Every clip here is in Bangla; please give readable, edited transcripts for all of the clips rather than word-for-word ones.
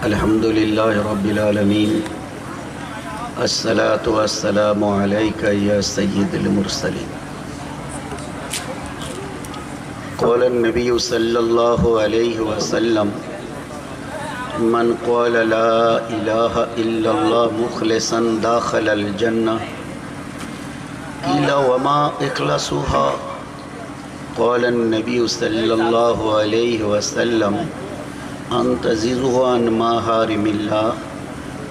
अल्हम्दुलिल्लाहि रब्बिल आलमीन अस्सलातु वस्सलामु अलैका या सय्यिदुल मुरसलीन। क़ाल अन्नबिय्यु सल्लल्लाहु अलैहि वसल्लम मन क़ाल ला इलाहा इल्लल्लाह मुख़लिसन दाख़लल जन्नह क़ील वमा इख़्लासुहा क़ाल अन्नबिय्यु सल्लल्लाहु अलैहि वसल्लम अंतज़िरुहु अन महारिमिल्लाह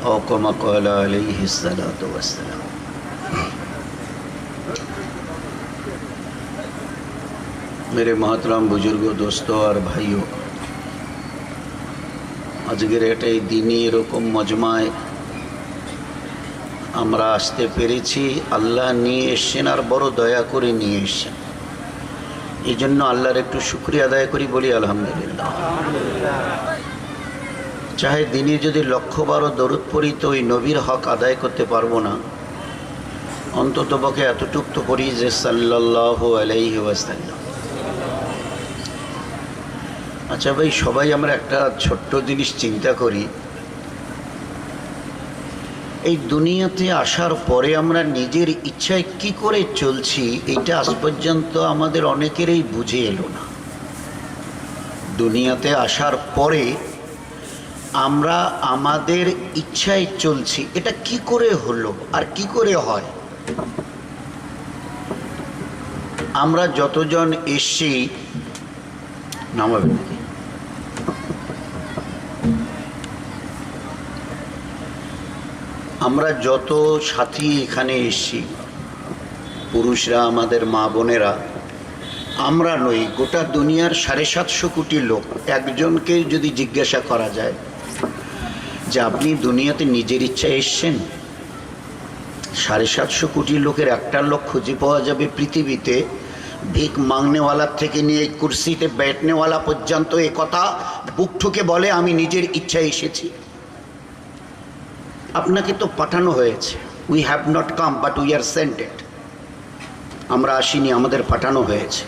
औ कमा क़ाल अलैहिस्सलातु वस्सलाम। मेरे मोहतरम बुजुर्गों, दोस्तों और भाइयों, আজকের এটাই দিনই এরকম মজমায় আমরা আসতে পেরেছি। আল্লাহ নিয়ে এসছেন আর বড় দয়া করে নিয়ে এসছেন। এই জন্য আল্লাহর একটু শুকরিয়া আদায় করি, বলি আলহামদুলিল্লাহ। চাহে দিনে যদি 100 দরুদ পড়ি তো ওই নবীর হক আদায় করতে পারবো না, অন্তত পক্ষে এতটুক তো পড়ি যে সাল্লাল্লাহু আলাইহি ওয়াসাল্লাম। আচ্ছা ভাই, সবাই আমরা একটা ছোট্ট জিনিস চিন্তা করি, এই দুনিয়াতে আসার পরে আমরা নিজের ইচ্ছায় কি করে চলছি, এটা আজ পর্যন্ত আমাদের অনেকেরই বুঝে এলো না। দুনিয়াতে আসার পরে আমরা আমাদের ইচ্ছায় চলছি, এটা কি করে হলো আর কি করে হয়? আমরা যতজন এসছি, নামাবেন নাকি? আমরা যত সাথী এখানে এসছি, পুরুষরা, আমাদের মা বোনেরা, আমরা নই, গোটা দুনিয়ার 750 কোটি লোক। একজনকে যদি জিজ্ঞাসা করা যায় যে আপনি দুনিয়াতে নিজের ইচ্ছায় এসছেন, 750 কোটি লোকের একটা লোক খুঁজে পাওয়া যাবে পৃথিবীতে ভিক মাংনেওয়ালার থেকে নিয়ে কুর্সিতে बैठनेওয়ালা পর্যন্ত এ কথা বুক ঠুকে বলে আমি নিজের ইচ্ছায় এসেছি। আপনাকে তো পাঠানো হয়েছে, we have not come but we are sented. আমরা আসিনি, আমাদের পাঠানো হয়েছে।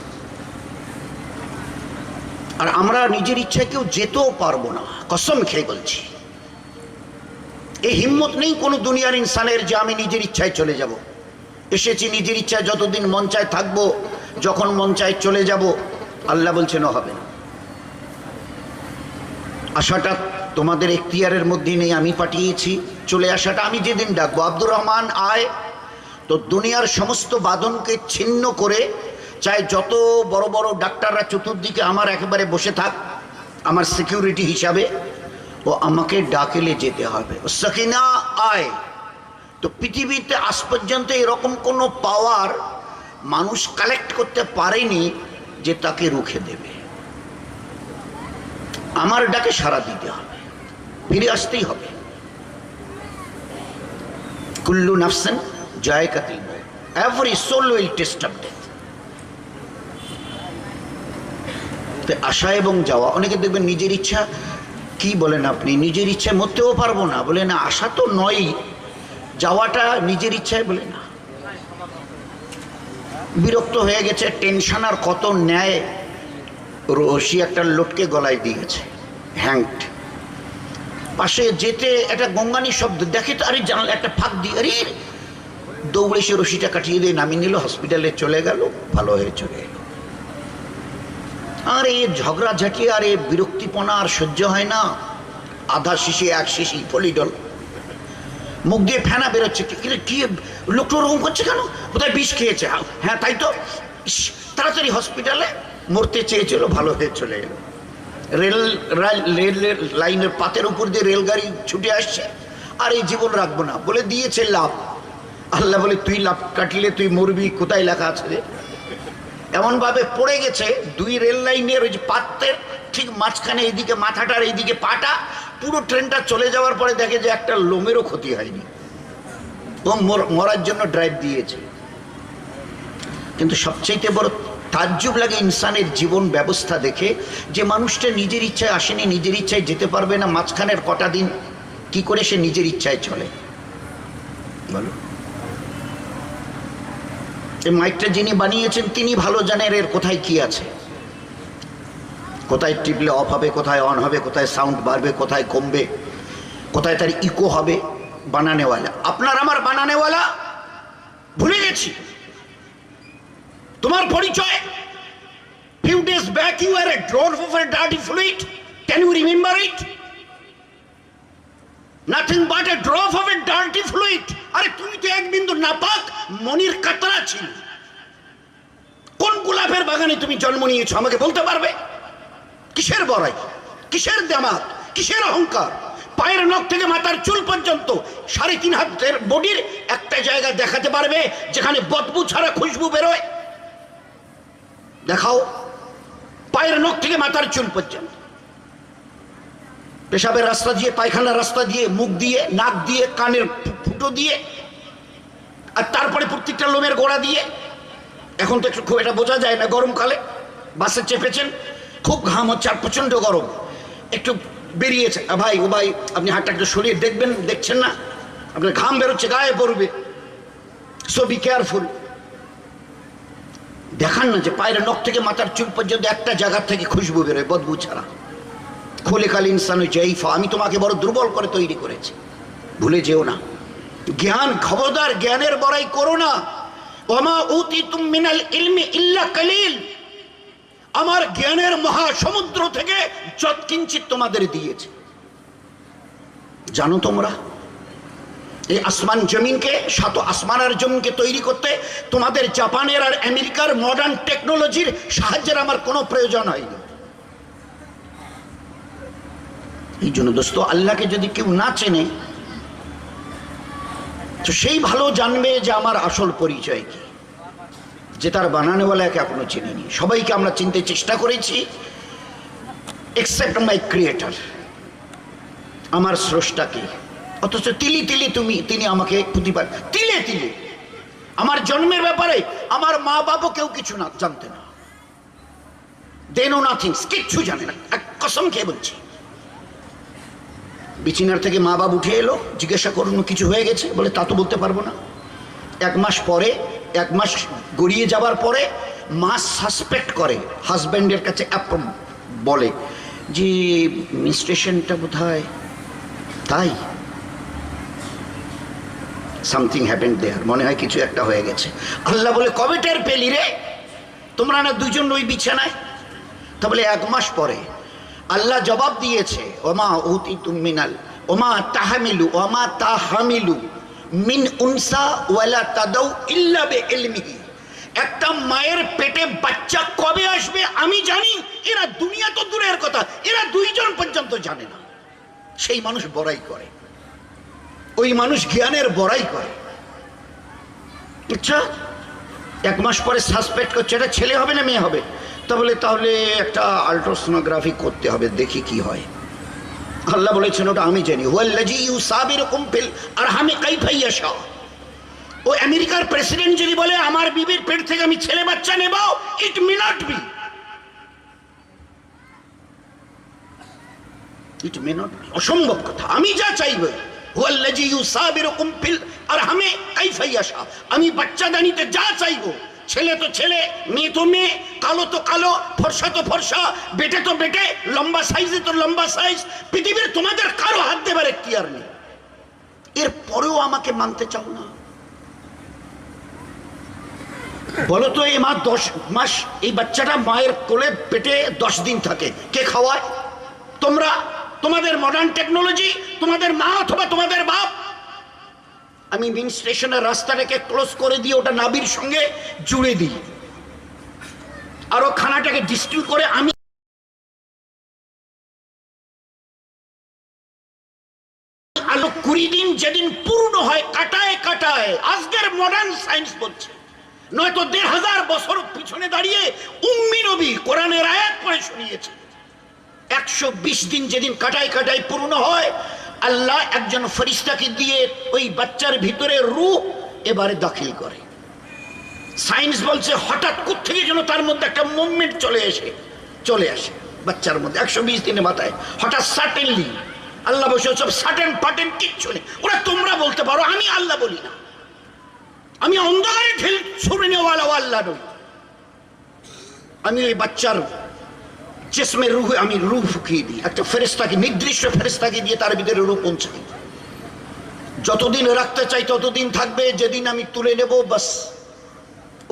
আর আমরা নিজের ইচ্ছায় কেউ যেতেও পারবো না, কসম খেয়ে বলছি। এই হিম্মত নেই কোনো দুনিয়ার ইনসানের যে আমি নিজের ইচ্ছায় চলে যাব। এসেছি নিজের ইচ্ছায়, যতদিন মন চায় থাকবো, যখন মন চায় চলে যাব। আল্লাহ বলছেন হবে না। আশাটা তোমাদের এখতিয়ারের মধ্যে নেই, আমি পাঠিয়েছি। চলে আসাটা আমি যেদিন ডাকবো, আব্দুর রহমান আয়, তো দুনিয়ার সমস্ত বাঁধনকে ছিন্ন করে, চাই যত বড় বড় ডাক্তাররা চতুর্দিকে আমার একেবারে বসে থাক আমার সিকিউরিটি হিসাবে, ও আমাকে ডাকেলে যেতে হবে। ও সকিনা আয়। তো পৃথিবীতে আজ পর্যন্ত এরকম কোনো পাওয়ার মানুষ কালেক্ট করতে পারেনি যে তাকে রুখে দেবে। আমার ডাকে সাড়া দিতে হবে, ফিরে আসতেই হবে। কুল্লু নাফসিন যায়কাতুল মউত, every soul will test of death. তো আসা এবং যাওয়া, অনেকে দেখবেন নিজের ইচ্ছা, কি বলেন আপনি, নিজের ইচ্ছায় মরতেও পারবো না, বলে না আসা তো নয়, যাওয়াটা নিজের ইচ্ছায়, বলে না। বিরক্ত হয়ে গেছে, টেনশন আর কত ন্যায়, রশি একটা লোটকে গলায় দিয়েছে, হ্যাংড। পাশে যেতে একটা গঙ্গানি শব্দ দেখে তো, আরে জানলা একটা ফাঁক দিয়ে, আরে দৌড়ে সে রশিটা কাটিয়ে দিয়ে নামিয়ে নিল, হসপিটালে চলে গেল, ভালো হয়ে চলে এলো। আর এই ঝগড়াঝাটি আর এই বিরক্তিপনা আর সহ্য হয় না। আধা শিশি, এক শিশি ফলিডল, মুখ দিয়ে ফেনা বেরোচ্ছে। কি লোকটা ওরকম করছে কেন? কোথায় বিষ খেয়েছে? হ্যাঁ তাই তো, তাড়াতাড়ি হসপিটালে, মরতে চেয়েছিল, ভালো হয়ে চলে এলো। রেল লাইনের পাতের উপর দিয়ে রেলগাড়ি ছুটে আসছে, আর এই জীবন রাখবো না বলে দিয়েছে লাভ। আল্লাহ বলে তুই লাভ কাটলে তুই মরবি, কোথায় লেখা আছে রে? এমনভাবে পড়ে গেছে, দুই রেল লাইনের ওই যে পাতের ঠিক মাঝখানে, এইদিকে মাথাটার এইদিকে পাটা, পুরো ট্রেনটা চলে যাওয়ার পরে দেখে যে একটা লোমেরও ক্ষতি হয়নি, ও মরার জন্য ড্রাইভ দিয়েছে। কিন্তু সবচেয়ে বড় তাজ্জুব লাগে ইনসানের জীবন ব্যবস্থা দেখে, যে মানুষটা নিজের ইচ্ছায় আসেনি, নিজের ইচ্ছায় যেতে পারবে না, মাঝখানের কটা দিন কি করে সে নিজের ইচ্ছায় চলে, বলো? এই মাইকটা যিনি বানিয়েছেন তিনি ভালো জানেন এর কোথায় কি আছে। কোথায় টিপলে অফ হবে, কোথায় অন হবে, কোথায় সাউন্ড বাড়বে, কোথায় কমবে, কোথায় তার ইকো হবে? বানানেওয়ালা। আপনার আমার বানানেওয়ালা ভুলে গেছি। তোমার পরিচয়? few days back you were a drop of a dirty fluid. Can you remember it? Nothing but a drop of a dirty fluid. আরে তুমি তো এক বিন্দু নাপাক মনির কাতরা ছিল। কোন গোলাপের বাগানে তুমি জন্ম নিয়েছো আমাকে বলতে পারবে? কিসের বড়াই, কিসের দামাত, কিসের অহংকার? পায়ের নখ থেকে মাথার চুল পর্যন্ত 3.5 হাতের বডির একটা জায়গা দেখাতে পারবে যেখানে বদবু ছাড়া খুশবু বেরোয়? দেখাও। পায়ের নখ থেকে মাথার চুল পর্যন্ত, পেশাবের রাস্তা দিয়ে, পায়খানার রাস্তা দিয়ে, মুখ দিয়ে, নাক দিয়ে, কানের ফুটো দিয়ে, আর তারপরে প্রত্যেকটা লোমের গোড়া দিয়ে। এখন তো একটু খুব এটা বোঝা যায় না, গরমকালে বাসে চেপেছেন, খুব ঘাম হচ্ছে আর প্রচন্ড গরম, একটু বেরিয়েছে। ভাই ও ভাই আপনি হাতটা একটু সরিয়ে দেখবেন, দেখছেন না আপনার ঘাম বেরোচ্ছে, গায়ে পড়বে। So be careful. দেখান না যে পায়ের নখ থেকে মাথার চুল পর্যন্ত একটা জায়গা থেকে খুশবু বেরোয় বদবু ছাড়া। খোলেকাল ইনসান জাইফা, আমি তোমাকে বড় দুর্বল করে তৈরি করেছি, ভুলে যেও না। জ্ঞান, খবরদার জ্ঞানের বড়াই করো না। ওমা উতিতুম মিনাল ইলমি ইল্লা কালিল, আমার জ্ঞানের মহাসমুদ্র থেকে যৎকিঞ্চিৎ তোমাদের দিয়েছে। জানো তোমরা এই আসমান জমিনকে, 7 আসমান আর জমিনকে তৈরি করতে তোমাদের জাপানের আর আমেরিকার মডার্ন টেকনোলজির সাহায্যের আমার কোনো প্রয়োজন হয়নি। এই জন্য দোস্ত, আল্লাহকে যদি কেউ না চেনে তো সেই ভালো জানবে যে আমার আসল পরিচয় কি, যে তার বানানোওয়ালাকে এখনো চিনিনি। সবাইকে আমরা চিনতে চেষ্টা করেছি এক্সেপ্ট মাই ক্রিয়েটর, আমার স্রষ্টাকে। অথচ তিলি তিলি তিনি আমাকে প্রতিবার তিলে তিলে, আমার জন্মের ব্যাপারে আমার মা বাবা কেউ কিছু না জানতে না, দে নো নাথিং, কিচ্ছু জানে না। কসম খেয়ে বলছি, বিছানার থেকে মা বাবা উঠে এলো, জিজ্ঞাসা করুন কিছু হয়ে গেছে, বলে তা তো বলতে পারবো না। 1 মাস পরে, 1 মাস গড়িয়ে যাবার পরে মা সাসপেক্ট করে, হাজব্যান্ডের কাছে বলে যে মিনস্ট্রেশনটা বোধহয় তাই, সামথিং হ্যাপেন্ড দেয়ার, মনে হয় কিছু একটা হয়ে গেছে। আল্লাহ বলে কবে টের পেলি রে? তোমরা না দুজন ওই বিছানায়? তা বলে 1 মাস পরে। আল্লাহ জবাব দিয়েছে ওমা উতিতুম মিনাল ওমা তাহমিলু ওমা তাহমিলু মিন উনসা ওয়ালা তাদাউ ইল্লা বিইলমিহি। একটা মায়ের পেটে বাচ্চা কবে আসবে আমি জানি, এরা দুনিয়া তো দূরের কথা, এরা 2 জন পর্যন্ত জানে না। সেই মানুষ বড়াই করে, ওই মানুষ জ্ঞানের বড়াই করে। আচ্ছা 1 মাস পরে সাসপেক্ট করছে এটা ছেলে হবে না মেয়ে হবে, তাহলে একটা আল্ট্রাসোনোগ্রাফি করতে হবে, দেখি কি হয়। আল্লাহ বলেছেন ওটা আমি জানি। হুয়াল্লাযী ইউসাবিরুকুম ফিল আরহামি কাইফা ইয়াশা। ও আমেরিকার প্রেসিডেন্ট যদি বলে আমার বিবির পেট থেকে আমি ছেলে বাচ্চা নেব, it may not be, it may not be, অসম্ভব কথা। আমি যা চাইব, হুয়াল্লাযী ইউসাবিরুকুম ফিল আরহামি কাইফা ইয়াশা, আমি বাচ্চাদানিতে যা চাইব, ছেলে তো ছেলে, মেয়ে তো মেয়ে, কালো তো কালো, ফর্সা তো ফর্সা, বেটে তো বেটে, লম্বা সাইজে তো লম্বা সাইজ, পৃথিবীর তোমাদের কারো হাত দেবার এখতিয়ার নেই। এরপরেও আমাকে মানতে চাও না? বলো তো এই মা 10 মাস এই বাচ্চাটা মায়ের কোলে পেটে 10 দিন থাকে, কে খাওয়ায়? তোমরা, তোমাদের মডার্ন টেকনোলজি, তোমাদের মা অথবা তোমাদের বাপ। আমি মিনস্ট্রেশনের রাস্তাটাকে ক্লোজ করে দিয়ে ওটা নাভির সঙ্গে জুড়ে দিই, আরো খানাটাকে ডিস্টিল করে আমি আলো 20 দিন যেদিন পূর্ণ হয় কাটায় কাটায়, আজকের মডার্ন সায়েন্স বলছে, নয়তো 1500 বছর পিছনে দাঁড়িয়ে উম্মি নবী কোরআনের আয়াত পড়ে শুনিয়েছে। 120 দিন যেদিন কাটায় কাটায় পূর্ণ হয়, আল্লাহ একজন ফেরেশতাকে দিয়ে ওই বাচ্চার ভিতরে রূহ এবারে দাখিল করে। সায়েন্স বলছে হঠাৎ কোত্থেকে যেন তার মধ্যে একটা মুভমেন্ট চলে আসে বাচ্চার মধ্যে 120 দিনের মাথায়, হঠাৎ সাডেনলি। আল্লাহ বসে সব সাডেন পাটেন কিচ্ছু নেই, ওরা তোমরা বলতে পারো, আমি আল্লাহ বলি না। আমি অন্ধকারে ঢেল ছুড়ে নেওয়ালা আল্লাহ নই। আমি ওই বাচ্চার জিসমে রূহ, আমি রূহ ফুকিয়ে দিই, একটা ফেরেশতাকে, নির্দিষ্ট ফেরেশতাকে দিয়ে তার ভিতরে রূহ পৌঁছাই। যতদিন রাখতে চাই ততদিন থাকবে, যেদিন আমি তুলে নেব বাস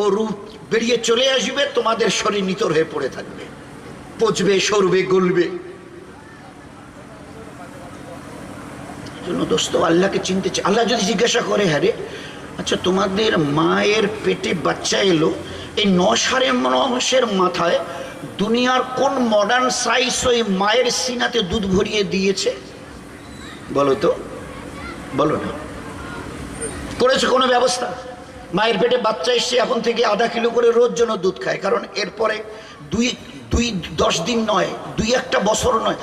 ও রূহ বেরিয়ে চলে আসবে, তোমাদের শরীর নিতর হয়ে পড়ে থাকবে, পচবে, সরবে, গলবে। দোস্ত, আল্লাহকে চিনতে চাই। আল্লাহ যদি জিজ্ঞাসা করে, হ্যাঁ রে, আচ্ছা তোমাদের মায়ের পেটে বাচ্চা এলো, এই 9 মাসের মাথায় দুনিয়ার কোন মডার্ন সাইন্স ওই মায়ের সিনাতে দুধ ভরিয়ে দিয়েছে? বলো তো, বলো না। করেছে কোনো ব্যবস্থা? মায়ের পেটে বাচ্চা এসছে, এখন থেকে আধা কিলো করে রোজ জন্য দুধ খায়, কারণ এরপরে 10 দিন নয়, 2-1 বছর নয়,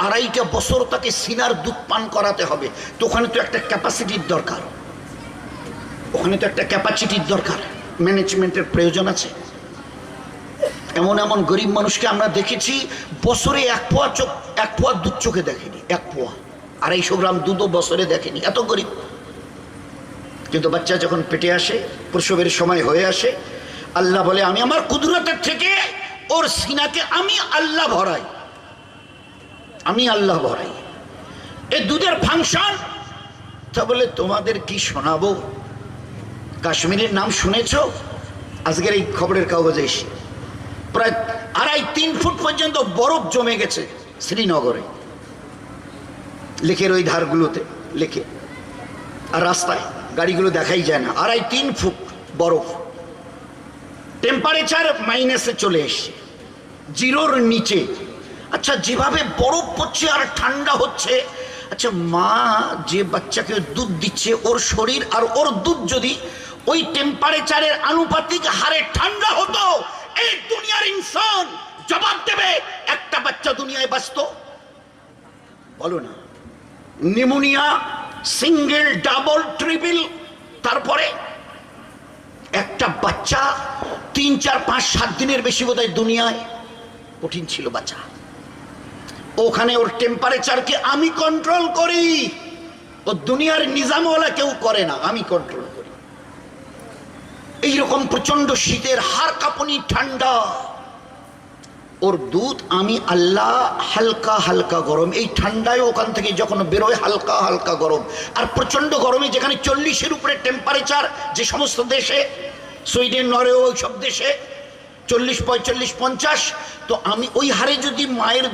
আড়াইটা বছর তাকে সিনার দুধ পান করাতে হবে। তো ওখানে তো একটা ক্যাপাসিটির দরকার, ওখানে তো একটা ক্যাপাসিটির দরকার, ম্যানেজমেন্টের প্রয়োজন আছে। এমন এমন গরিব মানুষকে আমরা দেখেছি বছরে 1 পোয়া দুধ চোখে দেখেনি, 1 পোয়া, 250 গ্রাম দুধও বছরে দেখেনি, এত গরিব। কিন্তু বাচ্চা যখন পেটে আসে, প্রসবের সময় হয়ে আসে, আল্লাহ বলে আমি আমার কুদরতের থেকে ওর সিনাকে আমি আল্লাহ ভরাই, আমি আল্লাহ ভরাই। এই দুধের ফাংশন তা বলে তোমাদের কি শোনাবো? কাশ্মীরের নাম শুনেছ? আজকের এই খবরের কাগজে এসে প্রায় 2.5-3 ফুট পর্যন্ত বরফ জমে গেছে শ্রীনগরে, লেকের ওই ধারগুলোতে, লেকে আর রাস্তায় গাড়িগুলো দেখাই যায় না। 2.5-3 ফুট বরফ, টেম্পারেচার মাইনাসে চলে এসছে, 0-র নিচে। আচ্ছা, যেভাবে বরফ পড়ছে আর ঠান্ডা হচ্ছে, আচ্ছা মা যে বাচ্চাকে দুধ দিচ্ছে, ওর শরীর আর ওর দুধ যদি ওই টেম্পারেচারের আনুপাতিক হারে ঠান্ডা হতো, এই দুনিয়ার ইনসান জবাব দেবে একটা বাচ্চা দুনিয়ায় বাঁচত? বলো না। নিউমোনিয়া, সিঙ্গেল, ডাবল, ট্রিপল, তারপরে একটা বাচ্চা 3, 4, 5, 7 দিনের বেশি বোধহয় দুনিয়ায়, কঠিন ছিল বাচ্চা। ওখানে ওর টেম্পারেচারকে আমি কন্ট্রোল করি, ও দুনিয়ার নিজামওয়ালা কেউ করে না, আমি কন্ট্রোল করি। এইরকম প্রচন্ড শীতের হাড় কাঁপুনি ঠান্ডা, ওর দুধ আমি আল্লাহ হালকা হালকা গরম, এই ঠান্ডায় ওখান থেকে যখন বেরোয় হালকা হালকা গরম। আর প্রচন্ড গরমে যেখানে 40-এর উপরে টেম্পারেচার, যে সমস্ত দেশে, সুইডেন, নরওয়ে, ওই সব দেশে 40, 45, 50, তো আমি ওই হারে যদি মায়ের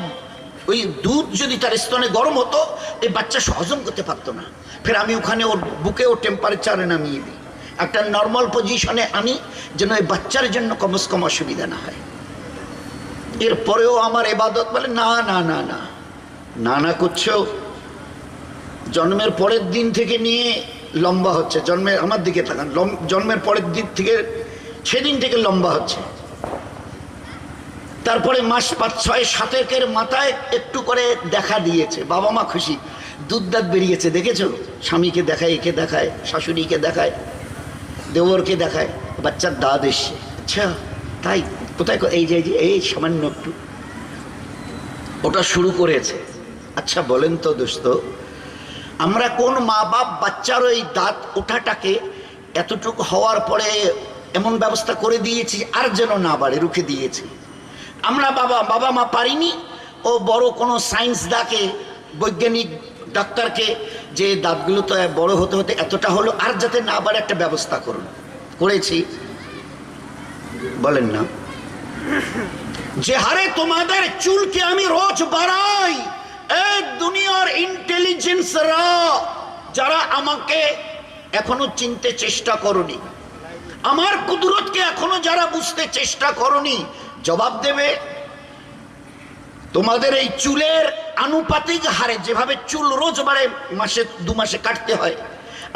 ওই দুধ যদি তার স্তনে গরম হতো, এই বাচ্চা হজম করতে পারতো না। ফের আমি ওখানে ওর বুকে ও টেম্পারেচারে নামিয়ে দিই, একটা নর্মাল পজিশনে আনি, যেন এই বাচ্চার জন্য কমস কম অসুবিধা না হয়। এরপরেও আমার ইবাদত বলে না না না না না না করছো। জন্মের পরের দিন থেকে নিয়ে লম্বা হচ্ছে, জন্মের, আমার দিকে তাকান, জন্মের পরের দিন থেকে, সেদিন থেকে লম্বা হচ্ছে। তারপরে মাস 5, 6, 7 মাথায় একটু করে দেখা দিয়েছে, বাবা মা খুশি, দুধ দাঁত বেরিয়েছে, দেখেছো? স্বামীকে দেখায়, একে দেখায়, শাশুড়িকে দেখায়, দেওরকে দেখায়, বাচ্চার দাঁত এসছে। আচ্ছা তাই? কোথায়? এই যে এই সামান্য একটু ওটা শুরু করেছে। আচ্ছা বলেন তো দোস্ত, আমরা কোন মা বাপ বাচ্চার ওই দাঁত ওঠাটাকে এতটুকু হওয়ার পরে এমন ব্যবস্থা করে দিয়েছি আর যেন না বাড়ে, রুখে দিয়েছি? আমরা বাবা মা পারিনি, ও বড় কোনো সায়েন্স দাকে, বৈজ্ঞানিক ডাক্তারকে, যে দাঁতগুলো তো বড় হতে হতে এতটা হলো, আর যাতে না বাড়ে একটা ব্যবস্থা করুন, করেছি? বলেন না। যে হারে তোমাদের চুলকে আমি রোজ বাড়াই, এই দুনিয়ার ইন্টেলিজেন্সরা যারা আমাকে এখনো চিনতে চেষ্টা করনি, আমার কুদরতকে এখনো যারা বুঝতে চেষ্টা করনি, জবাব দেবে তোমাদের এই চুলের আনুপাতিক হারে যেভাবে চুল রোজ বাড়ে, মাসে 2 মাসে কাটতে হয়।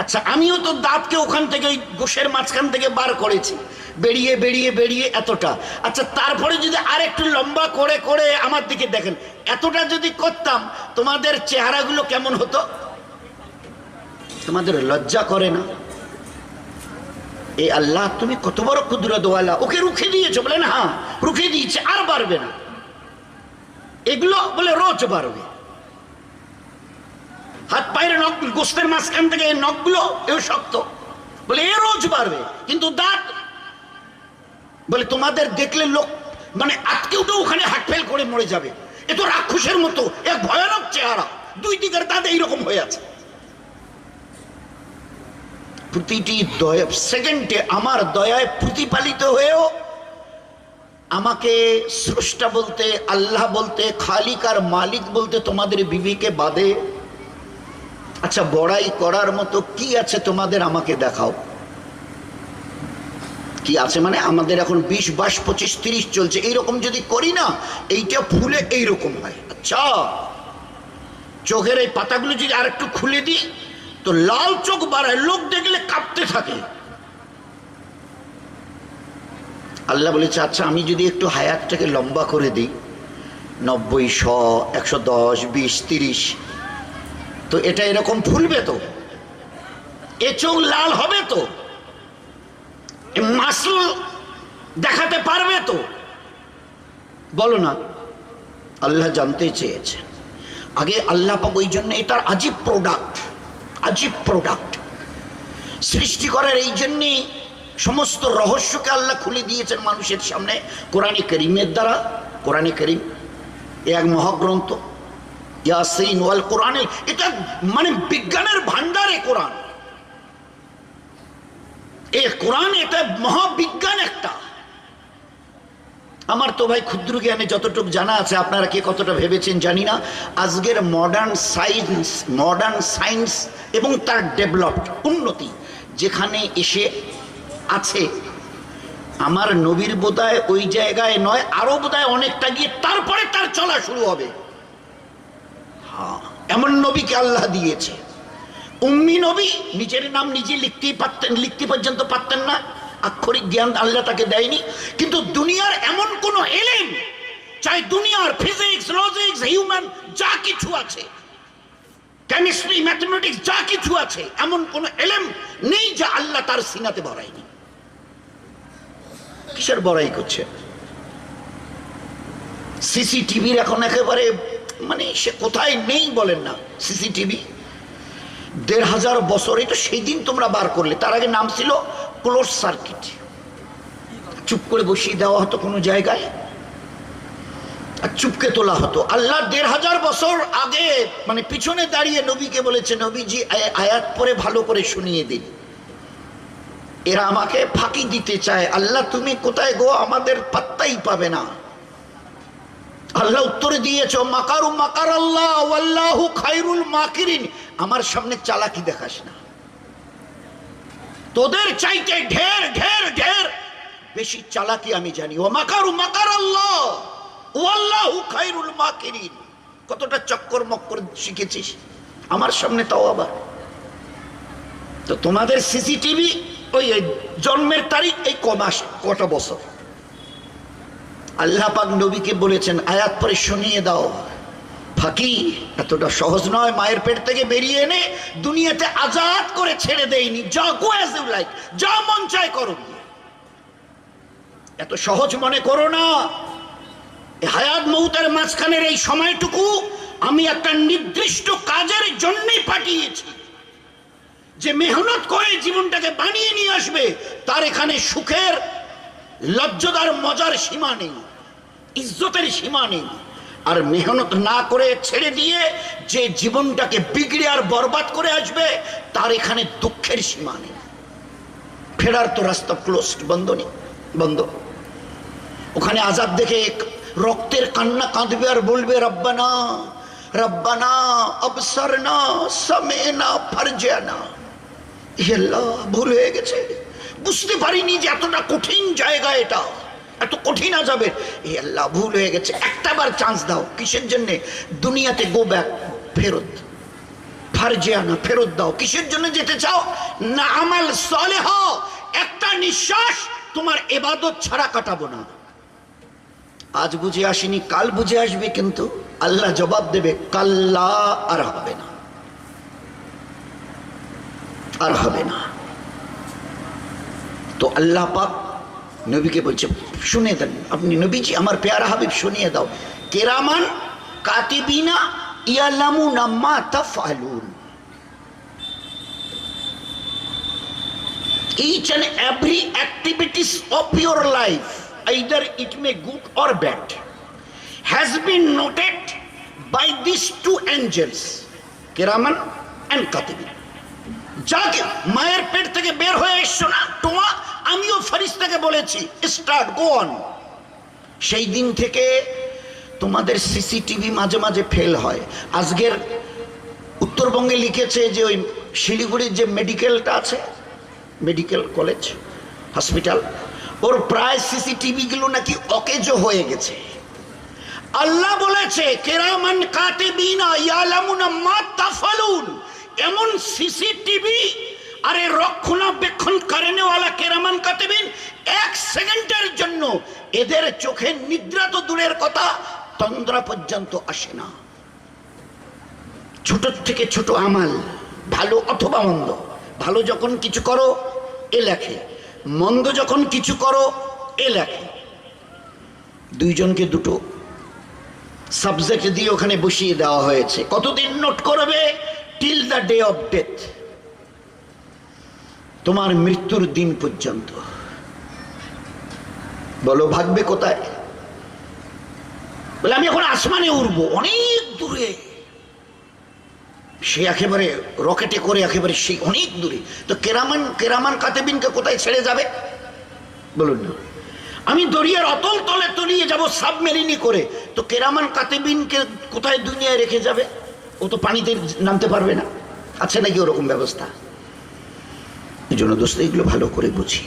আচ্ছা আমিও তো দাঁতকে ওখান থেকে ওই গোশের মাঝখান থেকে বার করেছি, বেরিয়ে বেরিয়ে বেরিয়ে এতটা। আচ্ছা তারপরে যদি আর একটু লম্বা করে করে আমার দিকে দেখেন, এতটা যদি করতাম, তোমাদের চেহারাগুলো কেমন হতো? তোমাদের লজ্জা করে না? এই আল্লাহ তুমি কত বড় কুদরতওয়ালা, ওকে রুখে দিয়েছো? বলে না, হ্যাঁ রুখে দিয়েছে, আর বাড়বে না। এগুলো বলে রোজ বাড়বে। হাত পায়ের নখ, গোস্তের মাঝখান থেকে এই নখগুলো এও শক্ত, বলে এ রোজ বাড়বে। কিন্তু দাঁত বলে তোমাদের দেখলে মানে আজকে ওটা ওখানে হার্ট ফেল করে মরে যাবে। এ তো রাক্ষসের মতো এক ভয়ানক চেহারা, দুই দিকের দাঁত এইরকম হয়ে আছে। প্রতিটি সেকেন্ডে আমার দয়ায় প্রতিপালিত হয়েও আমাকে স্রষ্টা বলতে, আল্লাহ বলতে, খালিক আর মালিক বলতে তোমাদের বিবেকে বাদে? আচ্ছা, বড়াই করার মতো কি আছে তোমাদের, আমাকে দেখাও। কি আছে মানে? আমাদের এখন 20, 22, 25, 30 চলছে, এইরকম যদি করি না, এইটা ফুলে এইরকম হয়। আচ্ছা, চোখের এই পাতাগুলো যদি আর একটু খুলে দিই তো লাল চোখ বাড়ায়, লোক দেখলে কাঁপতে থাকে। আল্লাহ বলেছে, আচ্ছা আমি যদি একটু হায়াতটাকে লম্বা করে দিই, 90, 100, 110, 20, 30, তো এটা এরকম ফুলবে তো? এ চোখ লাল হবে তো? মাসল দেখাতে পারবে তো? বলো না। আল্লাহ জানতে চেয়েছে আগে। আল্লাহ পাক ওই জন্য এটার আজীব প্রোডাক্ট, আজীব প্রোডাক্ট সৃষ্টি করার এই জন্যই সমস্ত রহস্যকে আল্লাহ খুলে দিয়েছেন মানুষের সামনে কোরআনে করিমের দ্বারা। কোরআনে করিম এক মহাগ্রন্থ, ইয়াসিন ওয়াল কোরআন, এটা মানে বিজ্ঞানের ভান্ডারে কোরআন। এই কোরআন এটা মহাবিজ্ঞান একটা। আমার তো ভাই ক্ষুদ্র জ্ঞানে যতটুকু জানা আছে, আপনারা কে কতটা ভেবেছেন জানি না, আজকের মডার্ন সায়েন্স এবং তার ডেভেলপড উন্নতি যেখানে এসে আছে, আমার নবীর বোধহয় ওই জায়গায় নয়, আরো বোধহয় অনেকটা গিয়ে তারপরে তার চলা শুরু হবে। হ্যাঁ, এমন নবীকে আল্লাহ দিয়েছে। উম্মি নবী, নিজের নাম নিজে লিখতে পর্যন্ত পারতেন না, আক্ষরিক জ্ঞান আল্লাহ তাকে দেয়নি। কিন্তু দুনিয়ার এমন কোন এলেম, চাই দুনিয়ার ফিজিক্স, লজিক্স, হিউম্যান যা কিছু আছে, কেমিস্ট্রি, ম্যাথমেটিক্স যা কিছু আছে, এমন কোন এলেম নেই যা আল্লাহ তার সিনাতে ভরায়নি। কিসের বড়াই করছে? সিসিটিভির এখন একেবারে মানে সে কোথায় নেই বলেন না। সিসিটিভি 1500 বছর, এটা সেই দিন তোমরা বার করলে, তার আগে নাম ছিল ক্লোজ সার্কিট। চুপ করে বসিয়ে দেওয়া হতো কোনো জায়গায় আর চুপকে তোলা হতো। আল্লাহ 1500 বছর আগে মানে পিছনে দাঁড়িয়ে নবীকে বলেছে, নবীজি আয়াত পরে ভালো করে শুনিয়ে দিন। এরা আমাকে ফাঁকি দিতে চায়, আল্লাহ তুমি কোথায় গো, আমাদের পাত্তাই পাবে না। আল্লাহ উত্তরে দিয়েছ, মাকারু মাকার আল্লাহ ওয়াল্লাহু খায়রুল মাকিরিন। আমার সামনে চালাকি দেখাস না, তোদের চাইতে ঢের ঢের ঢের বেশি চালাকি আমি জানি। ও মাকারু মাকার আল্লাহ ওয়াল্লাহু খায়রুল মাকিরিন। কতটা চক্কর মক্কর শিখেছিস আমার সামনে, তাও আবার। তো তোমাদের সিসিটিভি ওই জন্মের তারিখ এই কমাস কটা বছর। আল্লাহ পাক নবীকে বলেছেন আয়াত পরে শুনিয়ে দাও। ফাঁকি এতটা সহজ নয়। মায়ের পেট থেকে বেরিয়ে এনে দুনিয়াতে আজাদ করে ছেড়ে দেয়নি, যা গো অ্যাজ ইউ লাইক, যা মন চায় করো। এত সহজ মনে করো না। হায়াত মৌতের মাঝখানের এই সময়টুকু আমি একটা নির্দিষ্ট কাজের জন্যই পাঠিয়েছি, যে মেহনত করে জীবনটাকে বানিয়ে নিয়ে আসবে, তার এখানে সুখের, লজ্জার, মজার সীমা নেই, ইজ্জতের সীমা নেই। আর মেহনত না করে ছেড়ে দিয়ে যে জীবনটাকে বিগড়ে আর বরবাদ করে আসবে, তার এখানে দুঃখের সীমা নেই। ফেরার তো রাস্তা ক্লোজড, বন্ধ নেই, বন্ধ। ওখানে আজাব দেখে রক্তের কান্না কাঁদবে আর বলবে, রব্বানা রব্বানা আবসারনা সামেনা ফারজানা। হে আল্লাহ, ভুল হয়ে গেছে, বুঝতে পারিনি যে এতটা কঠিন জায়গা, এটা এত কঠিন আযাবে। হে আল্লাহ, ভুল হয়ে গেছে, একটাবার চান্স দাও। কিসের জন্য? দুনিয়াতে গো ব্যাক, ফেরত, ফারজানা, ফেরত দাও। কিসের জন্য যেতে চাও? না আমাল সালেহ, একটা নিঃশ্বাস তোমার ইবাদত ছাড়া কাটাবো না। আজ বুঝে আসেনি, কাল বুঝে আসবে, কিন্তু আল্লাহ জবাব দেবে, কাল্লা, আর হবে না, আর হবে না। তো আল্লাহ পাক নবীকে বলছে, শুনে দেন আপনি নবীজি, আমার পেয়ারা হাবিব শুনিয়ে দাও, কিরামান কাতিবিনা ইয়ালামুনা মা তাফআলুন। Each and every activities of your life either it may good or bad, has been noted by these two angels, Kiraman and Katibin. যাকে মায়ের পেট থেকে বের হয়ে এসছো না তোমা, আমিও ফেরেশতাকে বলেছি স্টার্ট গো অন। সেই দিন থেকে তোমাদের সিসিটিভি মাঝে মাঝে ফেল হয়। আজকের উত্তরবঙ্গে লিখেছে যে ওই শিলিগুড়ির যে মেডিকেলটা আছে, মেডিকেল কলেজ হসপিটাল, ওর প্রায় সিসিটিভি গুলো নাকি অকেজো হয়ে গেছে। আল্লাহ বলেছে কিরামান কাতিবিনা ইয়ালামুনা মা তাফালুন, এমন সিসিটিভি আরে রক্ষণাবেক্ষণ করেনেওয়ালা কিরামান কাতিবিন, এক সেকেন্ডের জন্য এদের চোখে নিদ্রা তো দূরের কথা, তন্দ্রা পর্যন্ত আসে না। ছোট থেকে ছোট আমাল, ভালো অথবা মন্দ, ভালো যখন কিছু করো এ লেখে, মন্দ যখন কিছু করো এ লেখে। দুইজনকে দুটো সাবজেক্ট দিয়ে ওখানে বসিয়ে দেওয়া হয়েছে। কতদিন নোট করবে? Till the day of death, তোমার মৃত্যুর দিন পর্যন্ত। বলো ভাগবে কোথায়? বলে আমি এখন আসমানে উড়বো, অনেক দূরে, সে একেবারে রকেটে করে একেবারে সেই অনেক দূরে। তো কেরামান কাতিবিনকে কোথায় ছেড়ে যাবে বলুন না? আমি দরিয়ার অতল তলে তলিয়ে যাব সাবমেরিনি করে, তো কেরামান কাতিবিনকে কোথায় দুনিয়ায় রেখে যাবে? ও তো পানিতে নামতে পারবে না। আছে নাকি ওরকম ব্যবস্থা? এই জন্য দোস্ত এগুলো ভালো করে বুঝি।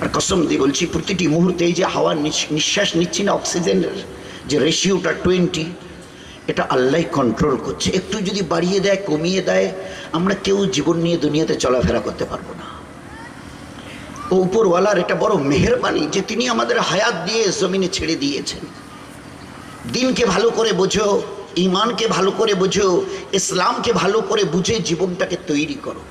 আর কসম দিয়ে বলছি, প্রতিটি মুহূর্তে এই যে হাওয়া নিঃশ্বাস নিচ্ছি না, অক্সিজেনের যে রেশিওটা 20, এটা আল্লাহ কন্ট্রোল করছে। একটু যদি বাড়িয়ে দেয় কমিয়ে দেয়, আমরা কেউ জীবন নিয়ে দুনিয়াতে চলাফেরা করতে পারবো না। ও উপরওয়ালার এটা বড় মেহেরবানি যে তিনি আমাদের হায়াত দিয়ে জমিনে ছেড়ে দিয়েছেন। দিনকে ভালো করে বোঝো, ইমানকে ভালো করে বোঝো, ইসলামকে ভালো করে বুঝে জীবনটাকে তৈরি করো।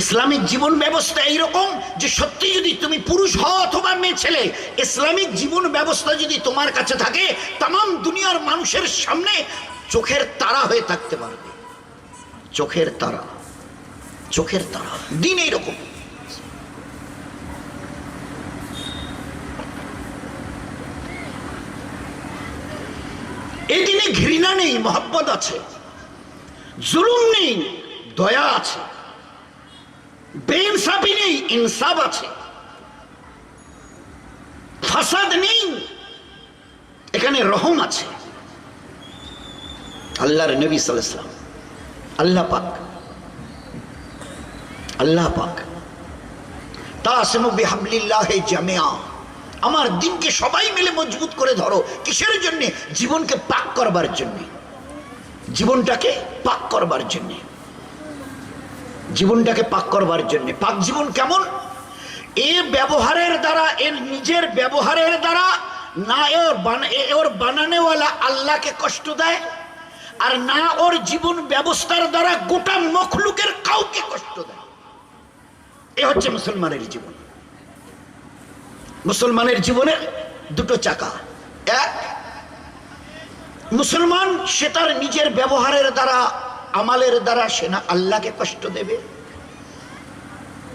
ইসলামিক জীবন ব্যবস্থা এইরকম যে সত্যি যদি তুমি পুরুষ হও অথবা মেয়ে ছেলে, ইসলামিক জীবন ব্যবস্থা যদি তোমার কাছে থাকে, তাম দুনিয়ার মানুষের সামনে চোখের তারা হয়ে থাকতে পারবে। চোখের তারা, চোখের তারা। দিন এইরকম। এই দিনে ঘৃণা নেই, মহব্বত আছে। জুলুম নেই, দয়া আছে। বেইনসাফি নেই, ইনসাফ আছে। ফাসাদ নেই, এখানে রহম আছে। আল্লাহর নবী সাল্লাল্লাহু আলাইহি ওয়াসাল্লাম, আল্লাহ পাক তাসিমু বিহাবলিল্লাহি জামিআ, আমার দিনকে সবাই মিলে মজবুত করে ধরো। কিসের জন্য? জীবনকে পাক করবার জন্য, জীবনটাকে পাক করবার জন্য, জীবনটাকে পাক করবার জন্য। পাক জীবন কেমন? এ ব্যবহারের দ্বারা, এর নিজের ব্যবহারের দ্বারা না ওর বানানেওয়ালা আল্লাহকে কষ্ট দেয়, আর না ওর জীবন ব্যবস্থার দ্বারা গোটা মখলুকের কাউকে কষ্ট দেয়। এ হচ্ছে মুসলমানের জীবন। মুসলমানের জীবনের দুটো চাকা। এক, মুসলমান সে তার নিজের ব্যবহারের দ্বারা, আমালের দ্বারা সে না আল্লাহকে কষ্ট দেবে।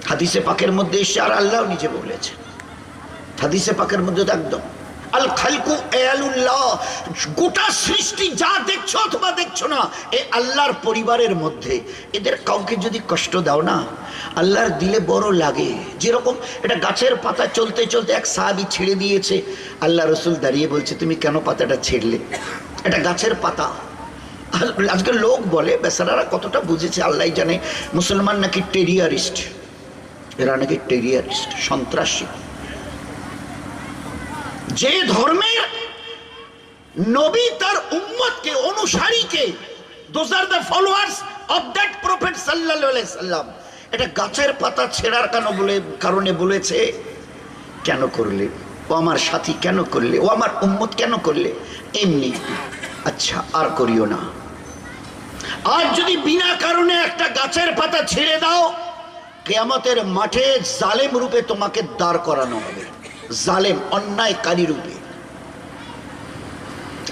হাদিসে পাকের মধ্যে এসে, আর আল্লাহ নিজে বলেছেন হাদিসে পাকের মধ্যে একদম আল খালকু আয়ালুল্লাহ, গোটা সৃষ্টি যা দেখছো অথবা দেখছো না, এই আল্লাহর পরিবারের মধ্যে এদের কাউকে যদি কষ্ট দাও না, আল্লাহর দিলে বড় লাগে। যেরকম এটা গাছের পাতা চলতে চলতে এক সাহাবী ছেড়ে দিয়েছে, আল্লাহ রসুল দাঁড়িয়ে বলছে তুমি কেন পাতাটা ছেড়লে? এটা গাছের পাতা। আজকে লোক বলে, বেচারারা কতটা বুঝেছে আল্লাহ জানে, মুসলমান নাকি টেরিয়ারিস্ট, এরা নাকি টেরিয়ারিস্ট, সন্ত্রাসী। যে ধর্মের নবী তার উম্মতকে, অনুসারীকে, those are the followers of that prophet sallallahu alaihi wasallam, এটা গাছের পাতা ছেঁড়ার কারণে বলেছে কেন করলে? ও আমার সাথী কেন করলে? ও আমার উম্মত কেন করলে? এমনি, আচ্ছা আর করিও না। আর যদি বিনা কারণে একটা গাছের পাতা ছেড়ে দাও, কিয়ামতের মাঠে জালেম রূপে তোমাকে দাঁড় করানো হবে, জালেম, অন্যায়কারী রূপে।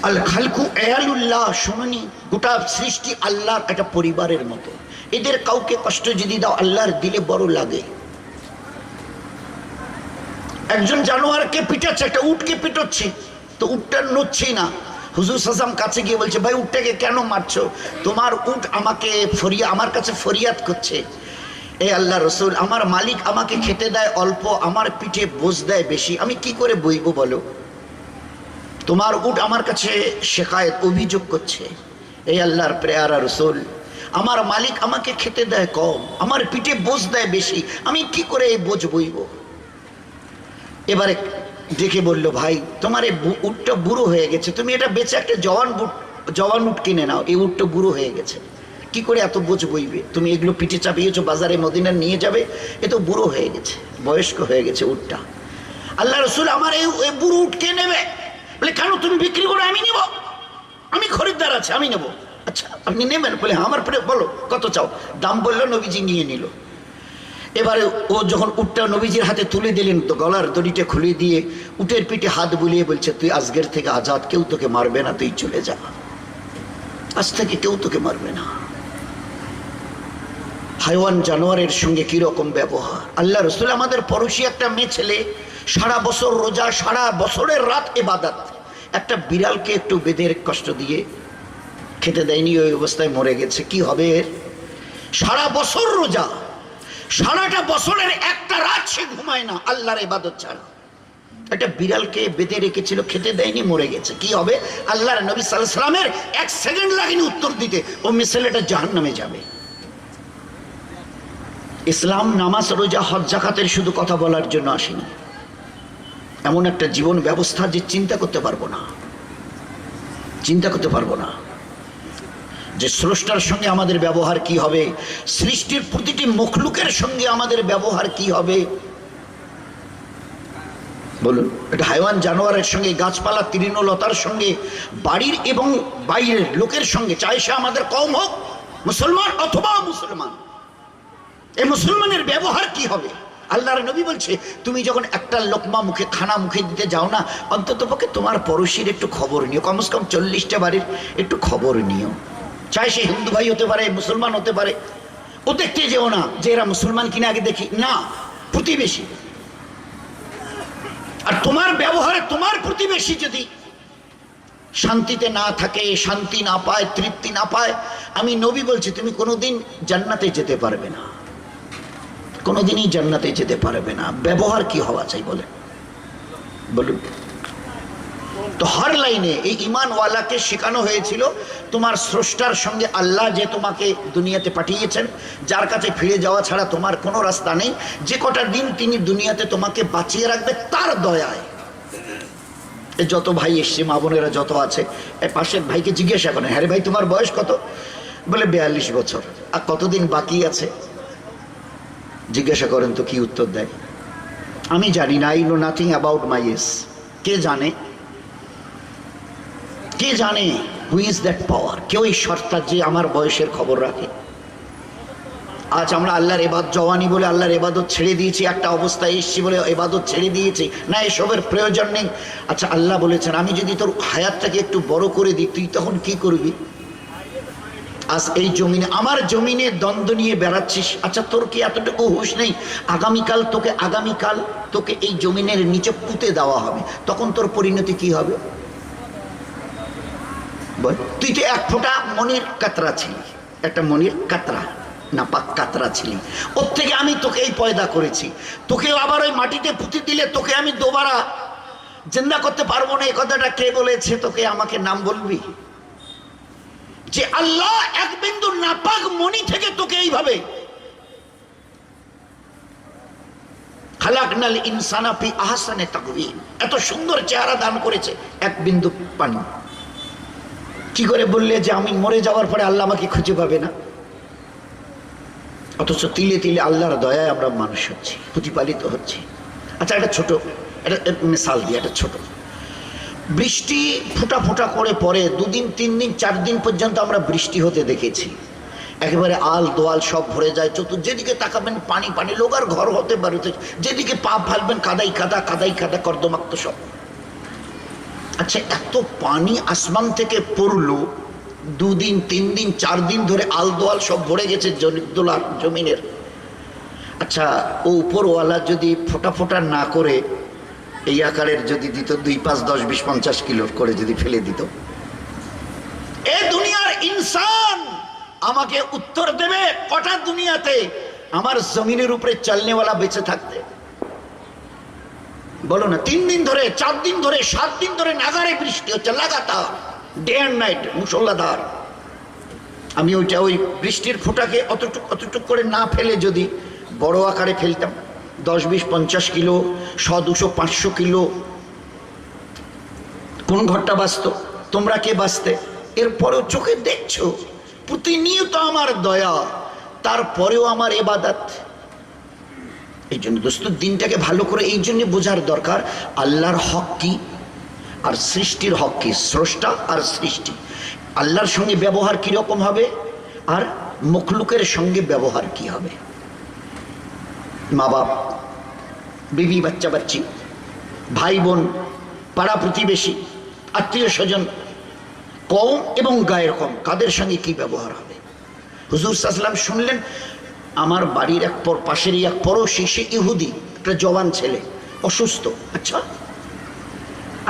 আল খালকু আয়ালুল্লাহ, শুনুনি, গোটা সৃষ্টি আল্লাহর একটা পরিবারের মতো। এদের কাউকে কষ্ট যদি দাও, আল্লাহর দিলে বড় লাগে। একজন জানোয়ারকে পিটাচ্ছে, একটা উটকে পিটাচ্ছে, তো উটটা নড়ছেই না। হুজুর সাল্লাম কাছে গিয়ে বলছে, ভাই উটটাকে কেন মারছো? তোমার উট আমাকে আমার কাছে ফরিয়াদ করছে, এ আল্লাহ রসুল, আমার মালিক আমাকে খেতে দেয় অল্প, আমার পিঠে বোঝ দেয় বেশি, আমি কি করে বইবো বলো? তোমার উট আমার কাছে শেখায়ত, অভিযোগ করছে, এই আল্লাহর প্রেয়ারা রসুল, আমার মালিক আমাকে খেতে দেয় কম, আমার পিঠে বোঝ দেয় বেশি, আমি কি করে এই বোঝ বইব? এবারে দেখে বলল, ভাই তোমার এই উটটা বুড়ো হয়ে গেছে, তুমি এটা বেচে একটা জওয়ান উট কিনে নাও, এই উটটা বুড়ো হয়ে গেছে, কি করে এত বোঝ বইবে? তুমি এগুলো পিঠে চাপিয়েছো, বাজারে মদিনা নিয়ে যাবে, এ তো বুড়ো হয়ে গেছে, বয়স্ক হয়ে গেছে উটটা। আল্লাহ রসুল, আমার এই বুড়ো উট কে নেবে? বলে, কেন তুমি বিক্রি করো, আমি নেব, আমি খরিদ্দার আছে, আমি নেব। আচ্ছা আপনি নেবেন? বলে আমার পরে বলো কত চাও। দাম বললো, নবীজি নিয়ে নিল। এবারে ও যখন উটটা নবীজির হাতে তুলে দিলেন, তো গলার দড়িটা খুলে দিয়ে উটের পিঠে হাত বুলিয়ে বলছে, তুই আজকের থেকে আজাদ, কেউ তোকে মারবে না, তুই চলে যা, আজ থেকে কেউ তোকে মারবে না। হাইওয়ান জানোয়ারের সঙ্গে কিরকম ব্যবহার! আল্লাহ রসুল, আমাদের পড়োশি একটা মেয়ে ছেলে সারা বছর রোজা, সারা বছরের রাত ইবাদত, একটা বিড়ালকে একটু বেঁধে কষ্ট দিয়ে খেতে দেয়নি, ওই অবস্থায় মরে গেছে, কি হবে এর? সারা বছর রোজা, সারাটা বছরের একটা রাত সে ঘুমায় না আল্লাহর ইবাদত ছাড়া, একটা বিড়ালকে বেঁধে রেখেছিল, খেতে দেয়নি, মরে গেছে, কি হবে? আল্লাহর নবী সাল্লাল্লাহু আলাইহি ওয়াসাল্লামের 1 সেকেন্ড লাগেনি উত্তর দিতে, ও ছেলেটা জাহান্নামে যাবে। ইসলাম নামাজ, রোজা, হজ, যাকাতের শুধু কথা বলার জন্য আসেনি, এমন একটা জীবন ব্যবস্থা যে চিন্তা করতে পারবো না, চিন্তা করতে পারবো না যে স্রষ্টার সঙ্গে আমাদের ব্যবহার কি হবে, সৃষ্টির প্রতিটি মখলুকের সঙ্গে আমাদের ব্যবহার কি হবে বলুন। এটা হাইওয়ান জানোয়ারের সঙ্গে, গাছপালা, তৃণলতার সঙ্গে, বাড়ির এবং বাইরের লোকের সঙ্গে, চাই সে আমাদের কওম হোক, মুসলমান অথবা মুসলমান, এই মুসলমানের ব্যবহার কি হবে? আল্লাহর নবী বলছে, তুমি যখন একটা লোকমা মুখে, খানা মুখে দিতে যাও না, অন্তত পক্ষে তোমার পড়োশির একটু খবর নিও, কমসে কম 40টা বাড়ির একটু খবর নিও, চাই সে হিন্দু ভাই হতে পারে, মুসলমান হতে পারে, ও দেখতে যেও না যে এরা মুসলমান কিনা, আগে দেখি না, প্রতিবেশী। আর তোমার ব্যবহারে তোমার প্রতিবেশী যদি শান্তিতে না থাকে, শান্তি না পায়, তৃপ্তি না পায়, আমি নবী বলছি তুমি কোনোদিন জান্নাতে যেতে পারবে না, কোনোদিনই জান্নাতে যেতে পারবে না। ব্যবহার কি হওয়া চাই বলে বলুন তো? হর লাইনে এই ঈমানওয়ালাকে শেখানো হয়েছিল, তোমার স্রষ্টার সঙ্গে, আল্লাহ যে তোমাকে দুনিয়াতে পাঠিয়েছেন, যার কাছে ফিরে যাওয়া ছাড়া তোমার কোনো রাস্তা নেই, যে কটা দিন তিনি দুনিয়াতে তোমাকে বাঁচিয়ে রাখবে তার দয়ায়। যত ভাই এসছে, মা বোনেরা যত আছে, পাশের ভাইকে জিজ্ঞাসা করেন, হ্যাঁ রে ভাই তোমার বয়স কত? বলে 42 বছর। আর কতদিন বাকি আছে জিজ্ঞাসা করেন, তো কি উত্তর দেয়? আমি জানি না, I know nothing about my age. কে জানে? কে জানে? Who is that power? কেউ এই সত্তা যে আমার বয়সের খবর রাখে? আজ আমরা আল্লাহর ইবাদত, জওয়ানি বলে আল্লাহর ইবাদত ছেড়ে দিয়েছি, একটা অবস্থায় এসছি বলে ইবাদত ছেড়ে দিয়েছি, না এসবের প্রয়োজন নেই। আচ্ছা আল্লাহ বলেছেন, আমি যদি তোর হায়াতটাকে একটু বড় করে দিই, তুই তখন কি করবি? আজ এই জমিনে, আমার জমিনে দ্বন্দ্ব নিয়ে বেড়াচ্ছিস, আচ্ছা তোর কি এতটুকু হুঁশ নেই আগামীকাল তোকে এই জমিনের নিচে পুঁতে দেওয়া হবে, তখন তোর পরিণতি কি হবে বল? তুই তো এক ফোঁটা মনির কাতরা ছিলি, একটা মনির কাতরা, নাপাক কাতরা ছিলি, ওর থেকে আমি তোকে এই পয়দা করেছি, তোকে আবার ওই মাটিতে পুঁতে দিলে তোকে আমি দোবারা জিন্দা করতে পারবো না। এই কথাটা কে বলেছে তোকে? আমাকে নাম বলবি? যে আল্লাহ এক বিন্দু নাপাক মনি থেকে তোকে এইভাবে খালাকনাল ইনসানা ফি আহসানি তাকওয়িম, এত সুন্দর চেহারা দান করেছে, এক বিন্দু পানি। কি করে বললে যে আমি মরে যাওয়ার পরে আল্লাহ আমাকে খুঁজে পাবে না? অথচ তিলে তিলে আল্লাহর দয়ায় আমরা মানুষ হচ্ছি, প্রতিপালিত হচ্ছি। আচ্ছা একটা ছোট একটা মিসাল দিয়ে, একটা ছোট, বৃষ্টি ফোঁটা ফোঁটা করে পরে 2 দিন 3 দিন 4 দিন পর্যন্ত আমরা বৃষ্টি হতে দেখেছি, একেবারে আল দোয়াল সব ভরে যায়, যেদিকে তাকাবেন পানি পানি, লোক আর ঘর হতে পারে, যেদিকে পা ফেলবেন কাদাই কাদা, কাদাই কাদা, কর্দমাক্ত সব। আচ্ছা এত পানি আসমান থেকে পড়লো, 2 দিন 3 দিন 4 দিন ধরে আল দোয়াল সব ভরে গেছে দোলার জমিনের। আচ্ছা ও উপরওয়ালা যদি ফোঁটা ফোঁটা না করে এই আকারের যদি দিত 2, 5, 10, 20, 50 কিলো করে যদি ফেলে দিত, এ দুনিয়ার ইনসান আমাকে উত্তর দেবে কটা দুনিয়াতে আমার জমিনের উপরে চলনেওয়ালা বেঁচে থাকতে? বলো না। 3 দিন ধরে, 4 দিন ধরে, 7 দিন ধরে নাগারে বৃষ্টি হচ্ছে লাগাতার, ডে অ্যান্ড নাইট, মুষলধার। আমি ওই বৃষ্টির ফোঁটাকে অতটুক করে না ফেলে যদি বড় আকারে ফেলতাম, 10, 20, 50 কিলো, 100, 200, 500 কিলো, কোন ঘরটা বাঁচত? তোমরা কে বাঁচতে? এরপরেও চোখে দেখছো প্রতিনিয়ত আমার দয়া, তারপরেও আমার ইবাদত। এই জন্য দোস্ত দিনটাকে ভালো করে এই জন্য বোঝার দরকার, আল্লাহর হক কি আর সৃষ্টির হক কি, স্রষ্টা আর সৃষ্টি। আল্লাহর সঙ্গে ব্যবহার কিরকম হবে আর মখলুকের সঙ্গে ব্যবহার কি হবে। মা বাপ, বিবি, বাচ্চা বাচ্চি, ভাই বোন, পাড়া প্রতিবেশী, আত্মীয় স্বজন, কওম এবং গায়ের কম, কাদের সঙ্গে কি ব্যবহার হবে। হুজুর সাল্লাল্লাহু আলাইহি ওয়াসাল্লাম শুনলেন, আমার বাড়ির পাশেরই এক পড়োশি, সে ইহুদি, একটা জওয়ান ছেলে, অসুস্থ। আচ্ছা,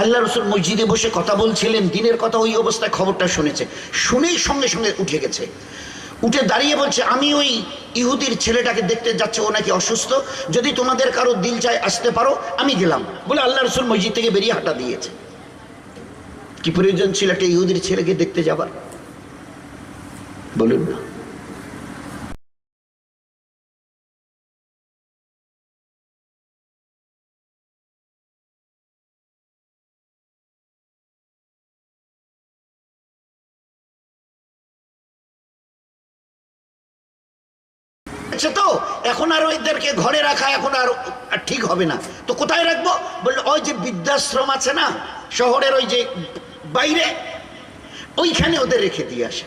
আল্লাহ রসুল মসজিদে বসে কথা বলছিলেন, দিনের কথা, ওই অবস্থায় খবরটা শুনেছে, শুনেই সঙ্গে সঙ্গে উঠে গেছে, উঠে দাঁড়িয়ে বলছে, আমি ওই ইহুদির ছেলেটাকে দেখতে যাচ্ছি, ও নাকি অসুস্থ, যদি তোমাদের কারো দিল চায় আসতে পারো, আমি গেলাম বলে আল্লাহ রসুল মসজিদ থেকে বেরিয়ে হাঁটা দিয়েছে। কি প্রয়োজন ছিল একটা ইহুদির ছেলেকে দেখতে যাবার? বলুন না। তো এখন আর ওইদেরকে ঘরে রাখা এখন আর ঠিক হবে না, তো কোথায় রাখবো? বললো ওই যে বৃদ্ধাশ্রম আছে না শহরের ওই যে বাইরে, ওইখানে ওদের রেখে দিয়ে আসে।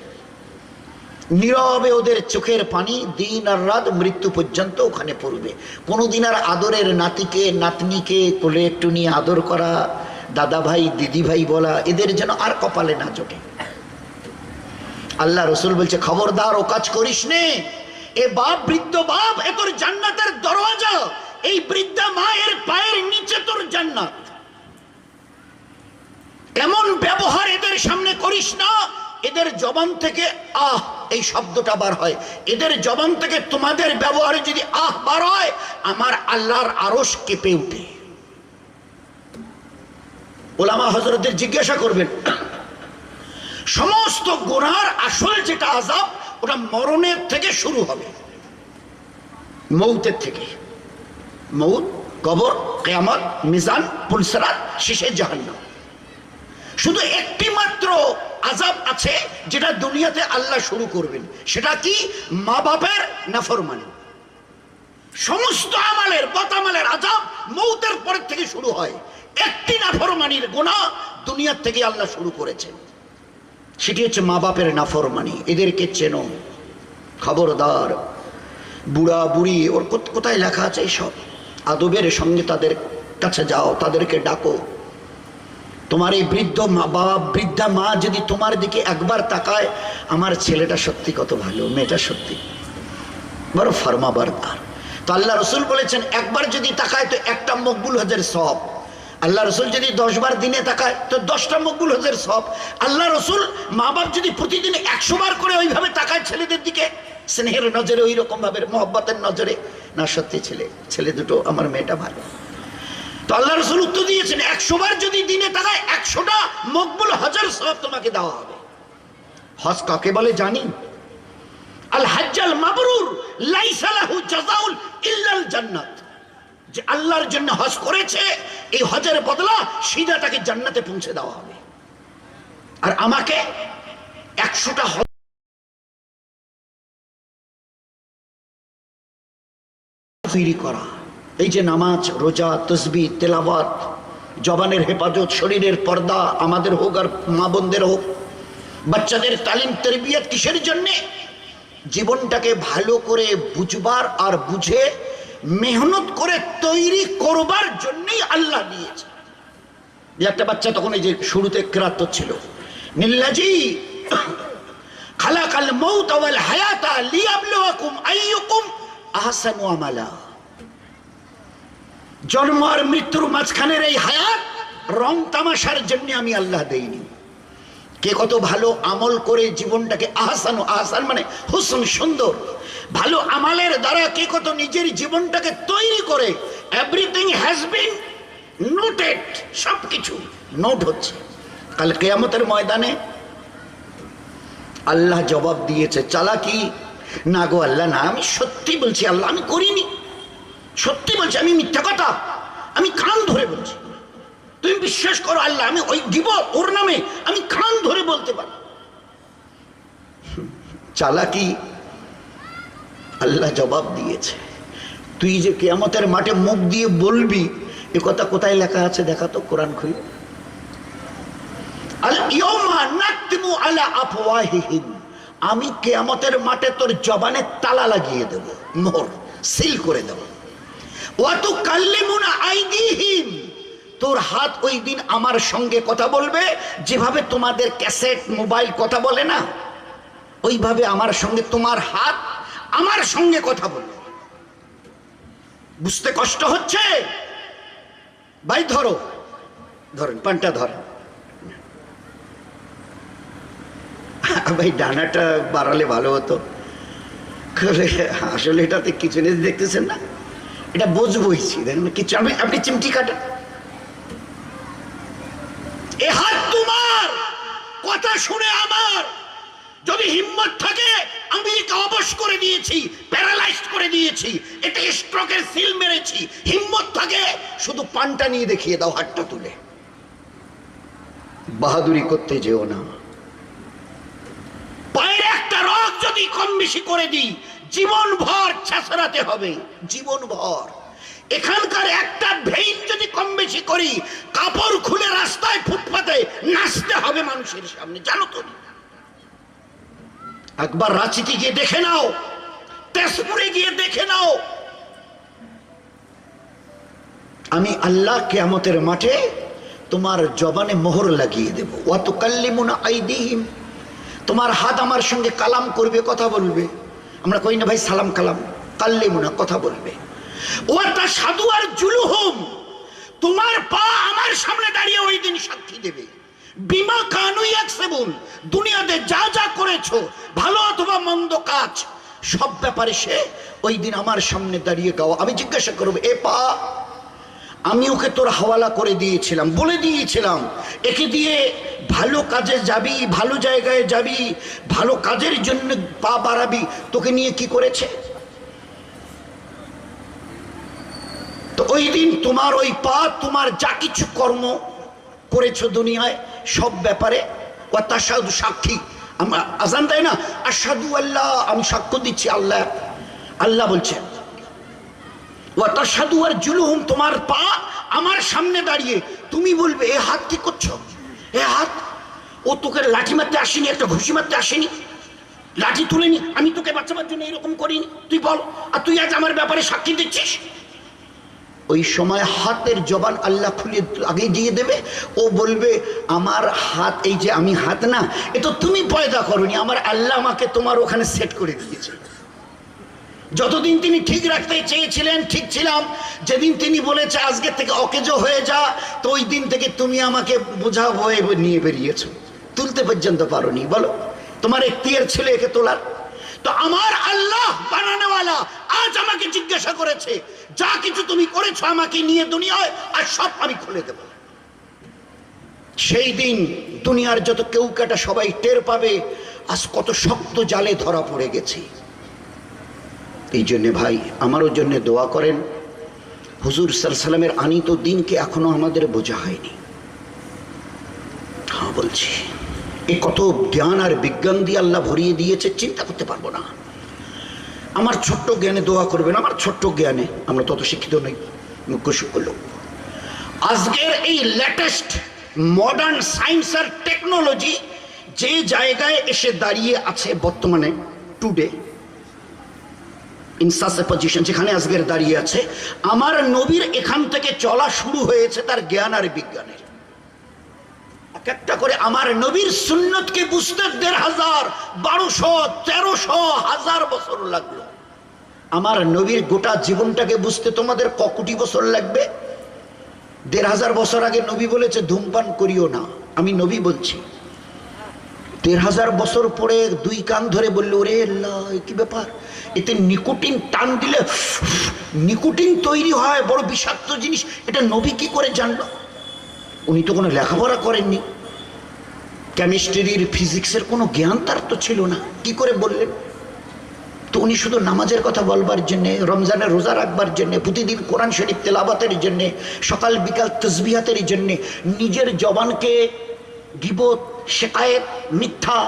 নীরবে ওদের চোখের পানি দিন আর রাত মৃত্যু পর্যন্ত ওখানে পড়বে। কোনোদিন আর আদরের নাতিকে নাতনিকে কোলে একটু নিয়ে আদর করা, দাদা ভাই দিদি ভাই বলা, এদের যেন আর কপালে না জোটে। আল্লাহ রসুল বলছে, খবরদার ও কাজ করিস নে। এ বাপ, বৃদ্ধ বাপ, এ তোর জান্নাতের দরওয়াজা, এই বৃদ্ধা মায়ের পায়ের নিচে তোর জান্নাত। এমন ব্যবহার এদের সামনে করিস না, এদের জবান থেকে আহ এই শব্দটা বার হয়, এদের জবান থেকে তোমাদের ব্যবহারে যদি আহ বার হয়, আমার আল্লাহর আরশ কেঁপে উঠে। ওলামা হযরতদের জিজ্ঞাসা করবেন, সমস্ত গুনার আসল যেটা আযাব, ওটা মরণের থেকে শুরু হবে, মৌতের থেকে। মৌত, কবর, কিয়ামত, মিজান, পুলসিরাত, শেষে জাহান্নাম। শুধু একটি মাত্র আযাব আছে যেটা দুনিয়াতে আল্লাহ শুরু করবেন, সেটা কি? মা বাপের নাফরমানি। সমস্ত আমালের বদামালের আযাব মৌতের পরের থেকে শুরু হয়। একটি নাফরমানির গুনাহ দুনিয়ার থেকে আল্লাহ শুরু করেছেন, সেটি হচ্ছে মা বাপের নাফরমানি। এদেরকে চেনো, খবরদার। বুড়া বুড়ি, ওর কোথায় লেখা আছে এইসব? আদবের সঙ্গে তাদের কাছে যাও, তাদেরকে ডাকো। তোমার এই বৃদ্ধ মা বাবা, বৃদ্ধা মা যদি তোমার দিকে একবার তাকায়, আমার ছেলেটা সত্যি কত ভালো, মেয়েটা সত্যি বড় ফরমাবরদার, তো আল্লাহ রসুল বলেছেন একবার যদি তাকায় তো একটা মকবুল হজের সওয়াব। আল্লাহ রসুল যদি 10 বার দিনে তাকায় তো 10টা মকবুল হজের সওয়াব। আল্লাহ রসুল মা বাপ যদি প্রতিদিন 100 বার করে ওইভাবে তাকায় ছেলেদের দিকে, স্নেহের নজরে, ওই রকম ভাবে মহব্বতের নজরে, না সত্যি ছেলে দুটো, আমার মেয়েটা ভালো, তো আল্লাহ রসুল উত্তর দিয়েছেন 100 বার যদি দিনে তাকায় 100টা মকবুল হজের সওয়াব তোমাকে দেওয়া হবে। হজ কাকে বলে জানি? আল হাজ্জাল মাবরুর লাইসা লাহু জাযাউল ইল্লাল জান্নাত। যে আল্লাহর জন্য হজ করেছে, এই হজের বদলা সিধা তাকে জান্নাতে পৌঁছে দেওয়া হবে। আর আমাকে 100টা হজ ফিরি করা, এই যে নামাজ, রোজা, তসবিহ, তেলাওয়াত, জবানের হেফাজত, শরীরের পর্দা আমাদের হোক আর মা বোনদের হোক, বাচ্চাদের তালিম তরবিয়ত, কিসের জন্যে? জীবনটাকে ভালো করে বুঝবার আর বুঝে মেহনত করে তৈরি করবার জন্যই আল্লাহ দিয়েছে। যে একটা বাচ্চা তখন এই যে শুরুতে কিরাত ছিল, নিল্লাজি খালাকাল মাউত ওয়াল হায়াতা লিয়াবলুয়াকুম আইয়ুকুম আহসানু আমালা। জন্ম আর মৃত্যুর মাঝখানের এই হায়াত রং তামাশার জন্য আমি আল্লাহ দেইনি। কে কত ভালো আমল করে জীবনটাকে আহসান মানে হুসন, সুন্দর ভালো আমলের দ্বারা কে কত নিজের জীবনটাকে তৈরি করে, এভরিথিং হ্যাজ বিন নোটেড, সবকিছু নোট হচ্ছে। কাল কিয়ামতের ময়দানে আল্লাহ জবাব দিয়েছে, চালাকি না গো আল্লাহ, না আমি সত্যি বলছি আল্লাহ, আমি করিনি, সত্যি বলছি, আমি মিথ্যা কথা, আমি কান ধরে বলছি, তুমি বিশ্বাস করো আল্লাহ, আমি ওই দিব ওর নামে আমি কান ধরে বলতে পারি। চালাকি আল্লাহ জবাব দিয়েছে, তুই যে কিয়ামতের মাঠে মুখ দিয়ে বলবি, এ কথা কোথায় লেখা আছে দেখা তো, কোরআন খুলে। আল ইয়াউমা নাকতিমু আলা আফওয়াহিহিম, আমি কিয়ামতের মাঠে তোর জবানে তালা লাগিয়ে দেব, মোহর সিল করে দেব। ওয়া তুকাল্লিমুনা আইদিহিম, তোর হাত ওই দিন আমার সঙ্গে কথা বলবে, যেভাবে তোমাদের ক্যাসেট মোবাইল কথা বলে না, ওইভাবে আমার সঙ্গে তোমার হাত আমার সঙ্গে কথা বলবে। বুঝতে কষ্ট হচ্ছে ভাই? ধরেন পানটা ধরেন ভাই, ডানাটা বাড়ালে ভালো হতো। আসলে এটাতে কিছু নেই, দেখতেছেন না, এটা বুঝবইছি কিছু। আপনি চিমটি কাটেন, এ হাত তোমার, কথা শুনে আমার যদি হিম্মত থাকে, আমেরিকা অবশ করে দিয়েছি, প্যারালাইজড করে দিয়েছি, এটা স্ট্রোকের সিল মেরেছি, হিম্মত থাকে শুধু পানটা নিয়ে দেখিয়ে দাও, হাতটা তুলে। বাহাদুরি করতে যেও না। পায়ের একটা রগ যদি কম বেশি করে দিই, জীবন ভর ছেঁচড়াতে হবে, জীবন ভর। এখানকার একটা ভেইন যদি কম বেশি করি, কাপড় খুলে রাস্তায় ফুটপাতে নাচতে হবে মানুষের সামনে, জানো তো। একবার রাঁচিতে গিয়ে দেখে নাও, তেজপুরে গিয়ে দেখে নাও। আমি আল্লাহ কিয়ামতের মাঠে তোমার জবানে মোহর লাগিয়ে দেব। ওয়া তুকাল্লিমুনা আইদিহিম, তোমার হাত আমার সঙ্গে কালাম করবে, কথা বলবে। আমরা কই না ভাই সালাম কালাম, কাল্লিমুনা কথা বলবে। ওয়া তাশহাদু আরজুলুহুম, তোমার পা আমার সামনে দাঁড়িয়ে ওই দিন সাক্ষী দেবে। বিমা কানু ইয়াকসিবুন, দুনিয়াতে যা যা করেছো ভালো অথবা মন্দ কাজ, সব ব্যাপারে সে ওই দিন আমার সামনে দাঁড়িয়ে গাওয়া। আমি জিজ্ঞাসা করব, এ পা, আমি ওকে তোর হাওয়ালা করে দিয়েছিলাম, বলে দিয়েছিলাম একে দিয়ে ভালো কাজে যাবি, ভালো জায়গায় যাবি, ভালো কাজের জন্য পা বাড়াবি, তোকে নিয়ে কি করেছে? তো ওই দিন তোমার ওই পা, তোমার যা কিছু কর্ম করেছো দুনিয়ায়, সব ব্যাপারে ওয়া তাশহাদু, সাক্ষী। আমরা আযান দেয় না, আশহাদু আল্লাহ, আমি সাক্ষ্য দিচ্ছি আল্লাহ। আল্লাহ বলছেন ওয়া তাশহাদু আরজুলুহুম, তোমার পা আমার সামনে দাঁড়িয়ে তুমি বলবে, এ হাত কি করছো? এ হাত, ও তোকে লাঠি মারতে আসেনি, একটা ঘুষি মারতে আসেনি, লাঠি তুলেনি, আমি তোকে বাঁচাবার জন্য এরকম করিনি, তুই বল, আর তুই আজ আমার ব্যাপারে সাক্ষী দিচ্ছিস। ওই সময় হাতের জবান আল্লাহ খুলে আগে দিয়ে দেবে। ও বলবে, আমার হাত, এই যে আমি হাত না, এ তো তুমি পয়দা করোনি, আমার আল্লাহ আমাকে তোমার ওখানে সেট করে দিয়েছে। যতদিন তিনি ঠিক রাখতে চেয়েছিলেন ঠিক ছিলাম, যেদিন তিনি বলেছে আজকে থেকে অকেজো হয়ে যা, তো ওই দিন থেকে তুমি আমাকে বোঝা হয়ে নিয়ে বেরিয়েছো, তুলতে পর্যন্ত পারোনি। বলো, তোমার এখতিয়ার ছিল একে তোলার? তো আমার আল্লাহ বানানোওয়ালা আজ আমাকে জিজ্ঞাসা করেছে, যা কিছু তুমি করেছো আমাকে নিয়ে দুনিয়ায়, আর সব আমি খুলে দেব। সেই দিন দুনিয়ার যত কেউ কাটা সবাই টের পাবে আজ কত শক্ত জালে ধরা পড়ে গেছে। এই জন্য ভাই, আমারও জন্য দোয়া করেন। হুজুর সাল্লাল্লাহু আলাইহি ওয়াসাল্লামের আনিত দিনকে এখনো আমাদের বোঝা হয়নি। হ্যাঁ বলছি, এ কত জ্ঞান আর বিজ্ঞান দিয়ে আল্লাহ ভরিয়ে দিয়েছে, চিন্তা করতে পারবো না। আমার ছোট্ট জ্ঞানে দোয়া করবেন, আমার ছোট্ট জ্ঞানে, আমরা তত শিক্ষিত নই, মুখ্য সুখ্য লোক। আজকের এই লেটেস্ট মডার্ন সায়েন্স আর টেকনোলজি যে জায়গায় এসে দাঁড়িয়ে আছে বর্তমানে, today in such a position, যেখানে আজকের দাঁড়িয়ে আছে, আমার নবীর এখান থেকে চলা শুরু হয়েছে তার জ্ঞান আর বিজ্ঞানের। একটা করে আমার নবীর সুন্নতকে বুঝতে ১৫০০, ১২০০, ১৩০০, ১০০০ বছর লাগলো। আমার নবীর গোটা জীবনটাকে বুঝতে তোমাদের ক কোটি বছর লাগবে? ১,৫০০ বছর আগে নবী বলেছে ধূমপান করিও না, আমি নবী বলছি। ১,৫০০ বছর পরে দুই কান ধরে বললো, ওরে আল্লাহ কি ব্যাপার, এতে নিকোটিন টান দিলে নিকোটিন তৈরি হয়, বড় বিষাক্ত জিনিস, এটা নবী কি করে জানলো? উনি তো কোনো লেখাপড়া করেননি, কেমিস্ট্রির ফিজিক্সের কোনো জ্ঞান তার তো ছিল না, কি করে বললেন? তো উনি শুধু নামাজের কথা বলবার জন্যে, রমজানের রোজা রাখবার জন্যে, প্রতিদিন কোরআন শরীফ তেলাওয়াতের জন্যে, সকাল বিকাল তসবিহাতের জন্যে নিজের জবানকে গীবত, শিকায়েত, মিথ্যা,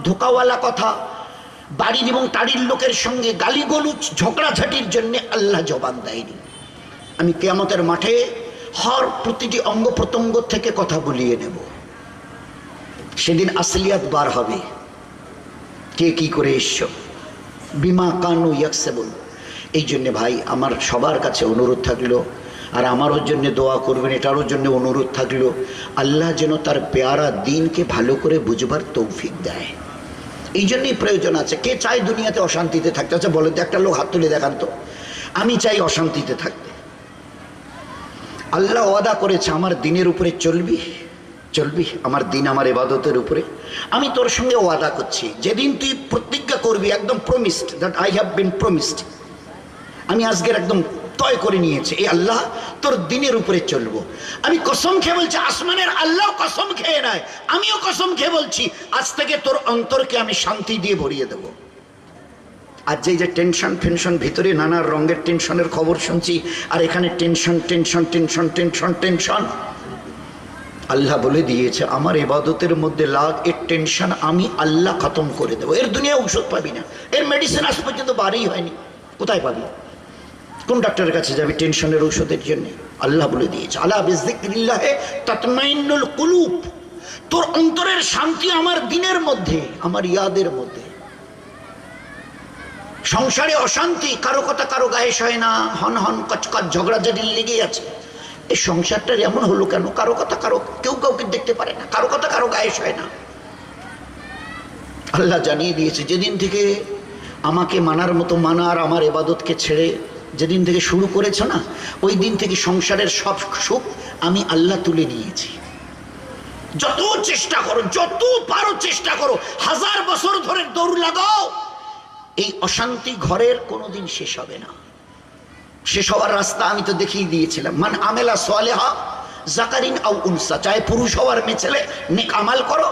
ধোকাওয়ালা কথা, বাড়ির এবং টাড়ির লোকের সঙ্গে গালিগলুজ, ঝগড়াঝাটির জন্যে আল্লাহ জবান দেয়নি। আমি কিয়ামতের মাঠে হর প্রতিটি অঙ্গ প্রত্যঙ্গ থেকে কথা বলিয়ে নেব, সেদিন আসলিয়াত বার হবে, কে কি করে এসছো, বিমা কানু ইয়াকসেবুন। এই জন্যে ভাই আমার সবার কাছে অনুরোধ থাকলো, আর আমারও জন্য দোয়া করবেন, এটারও জন্য অনুরোধ থাকলো, আল্লাহ যেন তার পেয়ারা দিনকে ভালো করে বুঝবার তৌফিক দেয়। এই জন্যই প্রয়োজন আছে। কে চায় দুনিয়াতে অশান্তিতে থাকতে? আচ্ছা বলেন তো, একটা লোক হাত তুলে দেখান তো। আমি চাই অশান্তিতে থাকতে। আল্লাহ ওয়াদা করেছে আমার দিনের উপরে চলবি, চলবি আমার দিন, আমার ইবাদতের উপরে। আমি তোর সঙ্গে ওয়াদা করছি, যেদিন তুই প্রতিজ্ঞা করবি, একদম promised, that I have been promised, আমি আজকের একদম তয় করে নিয়েছে, এই আল্লাহ তোর দিনের উপরে চলবো। আমি কসম খেয়ে বলছি, আসমানের আল্লাহ কসম খেয়ে নেয়, আমিও কসম খেয়ে বলছি, আজ থেকে তোর অন্তরকে আমি শান্তি দিয়ে ভরিয়ে দেবো। আর যে টেনশন ফেনশন, ভিতরে নানা রঙের টেনশনের খবর শুনছি, আর এখানে tension tension tension tension tension, আল্লাহ বলে দিয়েছে আমার ইবাদতের মধ্যে লাগ, এর টেনশন আমি আল্লাহ খতম করে দেবো। এর দুনিয়া ঔষধ পাবি না, এর মেডিসিন আজ পর্যন্ত বারই হয়নি, কোথায় পাবি? কোন ডাক্তারের কাছে যাবি টেনশনের ঔষধের জন্য? আল্লাহ বলে দিয়েছে আলা বিযিকরিল্লাহি তাতমাইন্নুল কুলুব, তোর অন্তরের শান্তি আমার দিনের মধ্যে, আমার ইয়াদের মধ্যে। সংসারে অশান্তি, কারো কথা কারো গায়ে সয় না, হন হন কচকচ ঝগড়াঝাটি লেগেই আছে। এই সংসারটার এমন হলো কেন? কারো কথা কারো, কেউ কাউকে দেখতে পারে না, কারো কথা কারো গায়ে সয় না। আল্লাহ জানিয়ে দিয়েছে যেদিন থেকে আমাকে মানার মতো মানা, আর আমার ইবাদতকে ছেড়ে যেদিন থেকে শুরু করেছো না, ওই দিন থেকে সংসারের সব সুখ আমি আল্লাহ তুলে নিয়েছি। যত চেষ্টা করো, যত পারো চেষ্টা করো, 1000 বছর ধরে দৌড় লাগাও, এই অশান্তি ঘরের কোনোদিন শেষ হবে না। শেষ হওয়ার রাস্তা আমি তো দেখিয়ে দিয়েছিলাম, মান আমেলা সালেহা যাকারিন আও উনসা, চাহে পুরুষ হওয়ার মেয়ে ছেলে, নেক আমাল করো,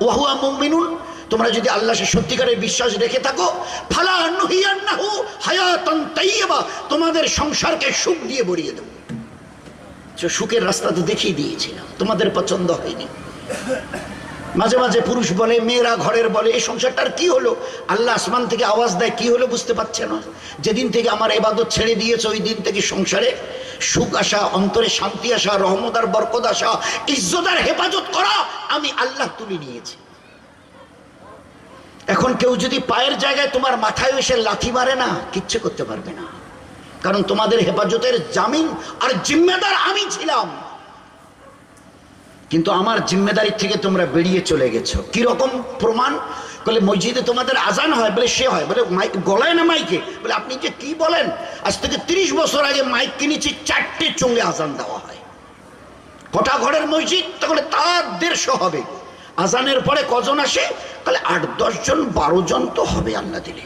ওয়া হুয়া মুমিনুন, তোমরা যদি আল্লাহকে সত্যিকারের বিশ্বাস রেখে থাকো, ফালা নুহিয়ান্নাহু হায়াতান তাইয়্যিবা, তোমাদের সংসারকে সুখ দিয়ে ভরিয়ে দেব। সুখের রাস্তা তো দেখিয়ে দিয়েছিলাম, তোমাদের পছন্দ হয়নি। মাঝে মাঝে পুরুষ বলে, মেয়েরা ঘরের বলে, এই সংসারটার কি হলো? আল্লাহ আসমান থেকে আওয়াজ দেয়, কি হলো বুঝতে পারছে না। যেদিন থেকে আমার ইবাদত ছেড়ে দিয়েছে, ওই দিন থেকে সংসারে সুখ আসা, অন্তরে শান্তি আসা, রহমত আর বরকত আসা, ইজ্জত আর হেফাজত করা আমি আল্লাহ তুলে নিয়েছি। এখন কেউ যদি পায়ের জায়গায় তোমার মাথায় এসে লাথি মারে না, কিচ্ছু করতে পারবে না, কারণ তোমাদের হেফাজতের জামিন আর জিম্মেদার আমি ছিলাম। কিন্তু আমার জিম্মেদারি থেকে তোমরা বেরিয়ে চলে গেছো। কিরকম প্রমাণ? বলে মসজিদে তোমাদের আজান হয়, বলে সে হয়, বলে মাইক গলায় না মাইকে, বলে আপনি যে কি বলেন, আজ থেকে 30 বছর আগে মাইক কিনেছি, 4টে চোঙে আজান দেওয়া হয়। কটা ঘরের মসজিদ? তখন তার 150 হবে। আজানের পরে কজন আসে? তাহলে 8-10 জন 12 জন তো হবে আল্লাহ দিলে।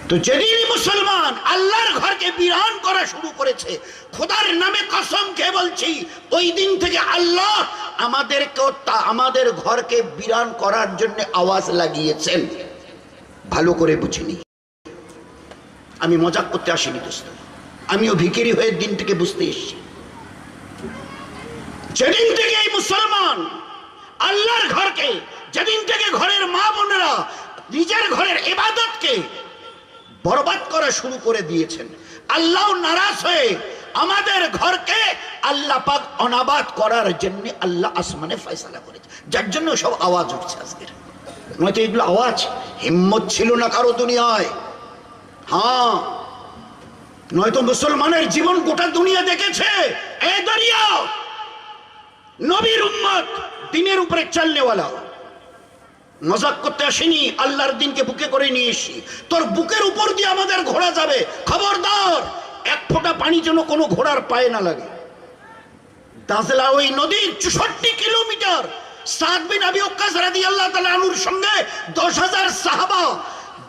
তো যেদিন মুসলমান আল্লাহর ঘরকে বিরান করা শুরু করেছে, খোদার নামে কসম খেয়ে বলছি, ওই দিন থেকে আল্লাহ আমাদের ঘরকে বিরান করার জন্য আওয়াজ লাগিয়েছেন। ভালো করে বুঝিনি, আমি মজাক করতে আসিনি দোস্ত, আমিও ভিখারি হয়ে দিনটিকে বুঝতে এসেছি। যেদিন থেকে এই মুসলমান আল্লাহর ঘরকে, যেদিন থেকে ঘরের মা বোনেরা নিজের ঘরের ইবাদতকে বরবাদ করা শুরু করে দিয়েছেন, আল্লাহ নারাজ হয়ে আমাদের ঘরকে আল্লাহ পাক অনাবাদ করার জন্য আল্লাহ আসমানে ফয়সালা করেছে, যার জন্য সব আওয়াজ উঠছে আজকের। নয়তো এগুলো আওয়াজ হিম্মত ছিল না কারো দুনিয়ায়। হ্যাঁ, নয়তো মুসলমানের জীবন গোটা দুনিয়া দেখেছে। এ দরিয়া নবীর উম্মত, দিনের উপরে চলনেওয়ালা, মজাক করতে আসিনি, আল্লাহর দিনকে বুকে করে নিয়ে এসি। তোর বুকের উপর দিয়ে আমাদের ঘোড়া যাবে, খবরদার এক ফোঁটা পানি যেন কোনো ঘোড়ার পায়ে না লাগে। দাজলা ওই নদীর 64 কিলোমিটার, সাদ বিন আবি ওয়াক্কাস রাদিয়াল্লাহু তাআলা আনহুর সঙ্গে 10,000 সাহাবা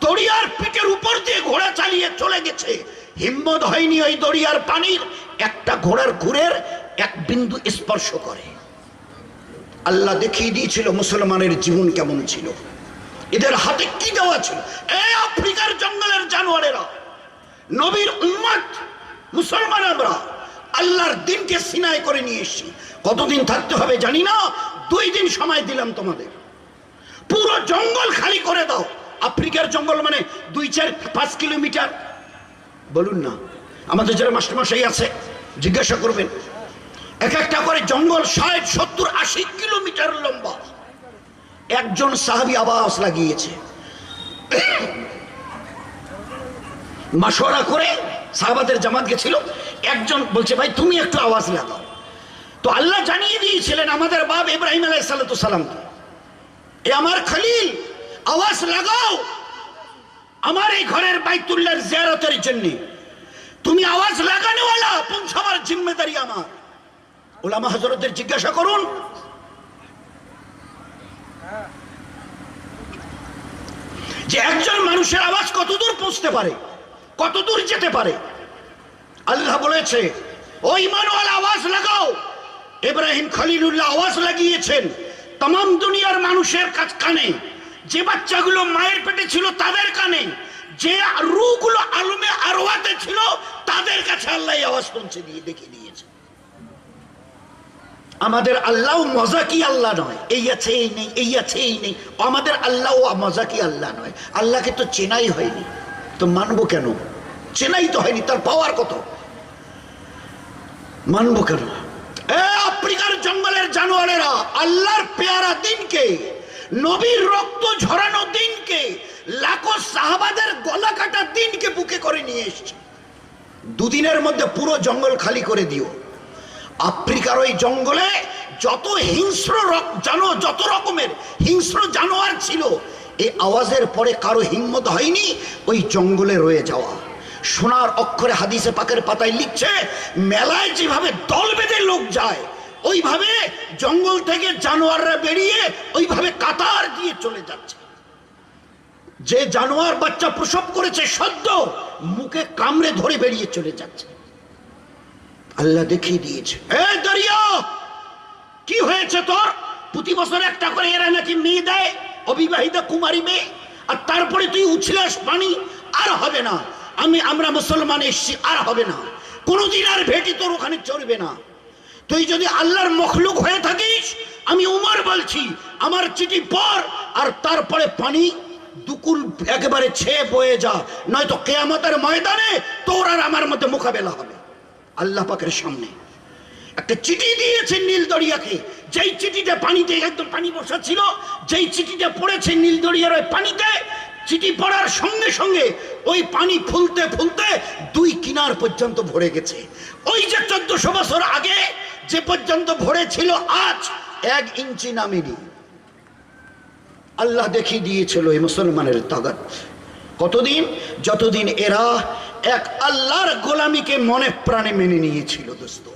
দরিয়ার পিঠের উপর দিয়ে ঘোড়া চালিয়ে চলে গেছে। হিম্মত হয়নি ওই দরিয়ার পানির একটা ঘোড়ার খুরের এক বিন্দু স্পর্শ করে। আল্লাহ দেখিয়ে দিয়েছিল মুসলমানের জীবন কেমন ছিল, এদের হাতে কি দেওয়া ছিল। এই আফ্রিকার জঙ্গলের জানোয়ারেরা, নবীর উম্মত মুসলমান আমরা আল্লাহর দিনকে সিনায় করে নিয়ে এসেছি। কতদিন থাকতে হবে জানি না, 2 দিন সময় দিলাম তোমাদের। পুরো জঙ্গল খালি করে দাও। আফ্রিকার জঙ্গল মানে 2, 4, 5 কিলোমিটার বলুন না। আমাদের যারা মাস্টারমশাই আছে জিজ্ঞাসা করবেন, এক একটা করে জঙ্গল 60, 70, 80 কিলোমিটার লম্বা। একজন সাহাবী আওয়াজ লাগিয়েছে, মাশওয়ারা করে সাহাবাদের জামাত গেছিল, একজন বলছে ভাই তুমি একটু আওয়াজ লাগাও। তো আল্লাহ জানিয়ে দিয়েছিলেন আমাদের বাপ ইব্রাহিম আলাইহিস সালাম, এ আমার খলিল আওয়াজ লাগাও আমার এই ঘরের বাইতুল্লাহর জিয়ারতের জন্য। তুমি আওয়াজ লাগানোওয়ালা, পৌঁছাবার জিম্মেদারি আমার। উলামা হযরতদের জিজ্ঞাসা করুন, যে একজন মানুষের আওয়াজ কতদূর পৌঁছতে পারে, কতদূর যেতে পারে। আল্লাহ বলেছে ও ঈমানওয়ালা আওয়াজ লাগাও। ইব্রাহিম খলিলুল্লাহ আওয়াজ লাগিয়েছেন तमाम দুনিয়ার মানুষের কানে, যে বাচ্চাগুলো মায়ের পেটে ছিল তাদের কানে, যে রূহগুলো আলমে আরওয়াতে ছিল তাদের কাছে আল্লাহ এই আওয়াজ পৌঁছে দিয়ে দেখিয়ে দিয়েছে। আমাদের আল্লাহ মজাকি আল্লাহ নয়, এই আছে এই নেই, এই আছে এই নেই। আমাদের আল্লাহ মজাকি আল্লাহ নয়। আল্লাহকে তো চেনাই হয়নি, তো মানবো কেন? চেনাই তো হয়নি, তার পাওয়ার কত, মানবো কেন? আফ্রিকার জঙ্গলের জানোয়ারেরা আল্লাহর পেয়ারা দিনকে, নবীর রক্ত ঝরানো দিনকে, লাখো সাহাবাদের গলা কাটা দিনকে বুকে করে নিয়ে এসছে। 2 দিনের মধ্যে পুরো জঙ্গল খালি করে দিও। আফ্রিকার ওই জঙ্গলে যত যত রকমের হিংস্র জানোয়ার ছিল, এই আওয়াজের পরে কারো হিম্মত হয়নি ওই জঙ্গলে রয়ে যাওয়া। সোনার অক্ষরে হাদিসে পাকের পাতায় লিখছে, মেলায় যেভাবে দল বেঁধে লোক যায়, ওইভাবে জঙ্গল থেকে জানোয়াররা বেরিয়ে ওইভাবে কাতার দিয়ে চলে যাচ্ছে। যে জানোয়ার বাচ্চা প্রসব করেছে সদ্য, মুখে কামড়ে ধরে বেরিয়ে চলে যাচ্ছে। আল্লাহ দেখিয়ে দিয়েছে, এ দরিয়া কি হয়েছে তোর? প্রতি বছর একটা করে এরা নাকি মেয়ে দেয়, অবিবাহিতা কুমারী মেয়ে, আর তারপরে তুই উছলাস পানি। আর হবে না, আমরা মুসলমান এসছি, আর হবে না, কোনদিন আর ভেটি তোর ওখানে চড়বে না। তুই যদি আল্লাহর মখলুক হয়ে থাকিস, আমি উমর বলছি, আমার চিঠি পড়, আর তারপরে পানি দুকুল একেবারে ছেয়ে বয়ে যা, নয়তো কিয়ামতের ময়দানে তোর আর আমার মধ্যে মোকাবেলা হবে। আল্লাহ পাকের সামনে একটা চিঠি দিয়েছে নীল দরিয়াকে, যেই চিঠিটা পানিতে একদম পানি বসা ছিল, যেই চিঠিটা পড়েছে নীল দরিয়ার ওই পানিতে, চিঠি পড়ার সঙ্গে সঙ্গে ওই পানি ফুলতে ফুলতে 2 কিনার পর্যন্ত ভরে গেছে। ওই যে 1400 বছর আগে যে পর্যন্ত ভরে ছিল, আজ 1 ইঞ্চি নামেনি। আল্লাহ দেখিয়ে দিয়েছিল এই মুসলমানের তাগাত। কতদিন? যতদিন এরা এক আল্লাহর গোলামিকে মনে প্রাণে মেনে নিয়েছিল। দোস্ত,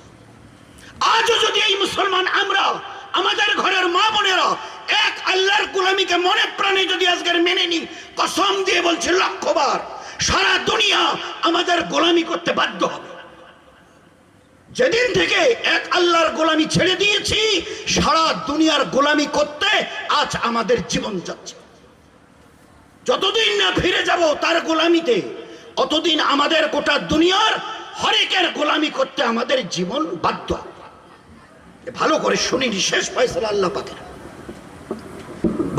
আজও যদি এই মুসলমান আমরা, আমাদের ঘরের মা বোনেরা এক আল্লাহর গোলামিকে মনে প্রাণে যদি আজকের মেনে নি, কসম দিয়ে বলছি 1,00,000 বার, সারা দুনিয়া আমাদের গোলামি করতে বাধ্য হবে। যেদিন থেকে এক আল্লাহর গোলামি ছেড়ে দিয়েছি, সারা দুনিয়ার গোলামি করতে আজ আমাদের জীবন যাচ্ছে। যতদিন না ফিরে যাব তার গোলামিতে, অতদিন আমাদের গোটা দুনিয়ার হরেকের গোলামি করতে আমাদের জীবন বাধ্য। ভালো করে শুনিনি, শেষ ফয়সালা আল্লাহ পাকের।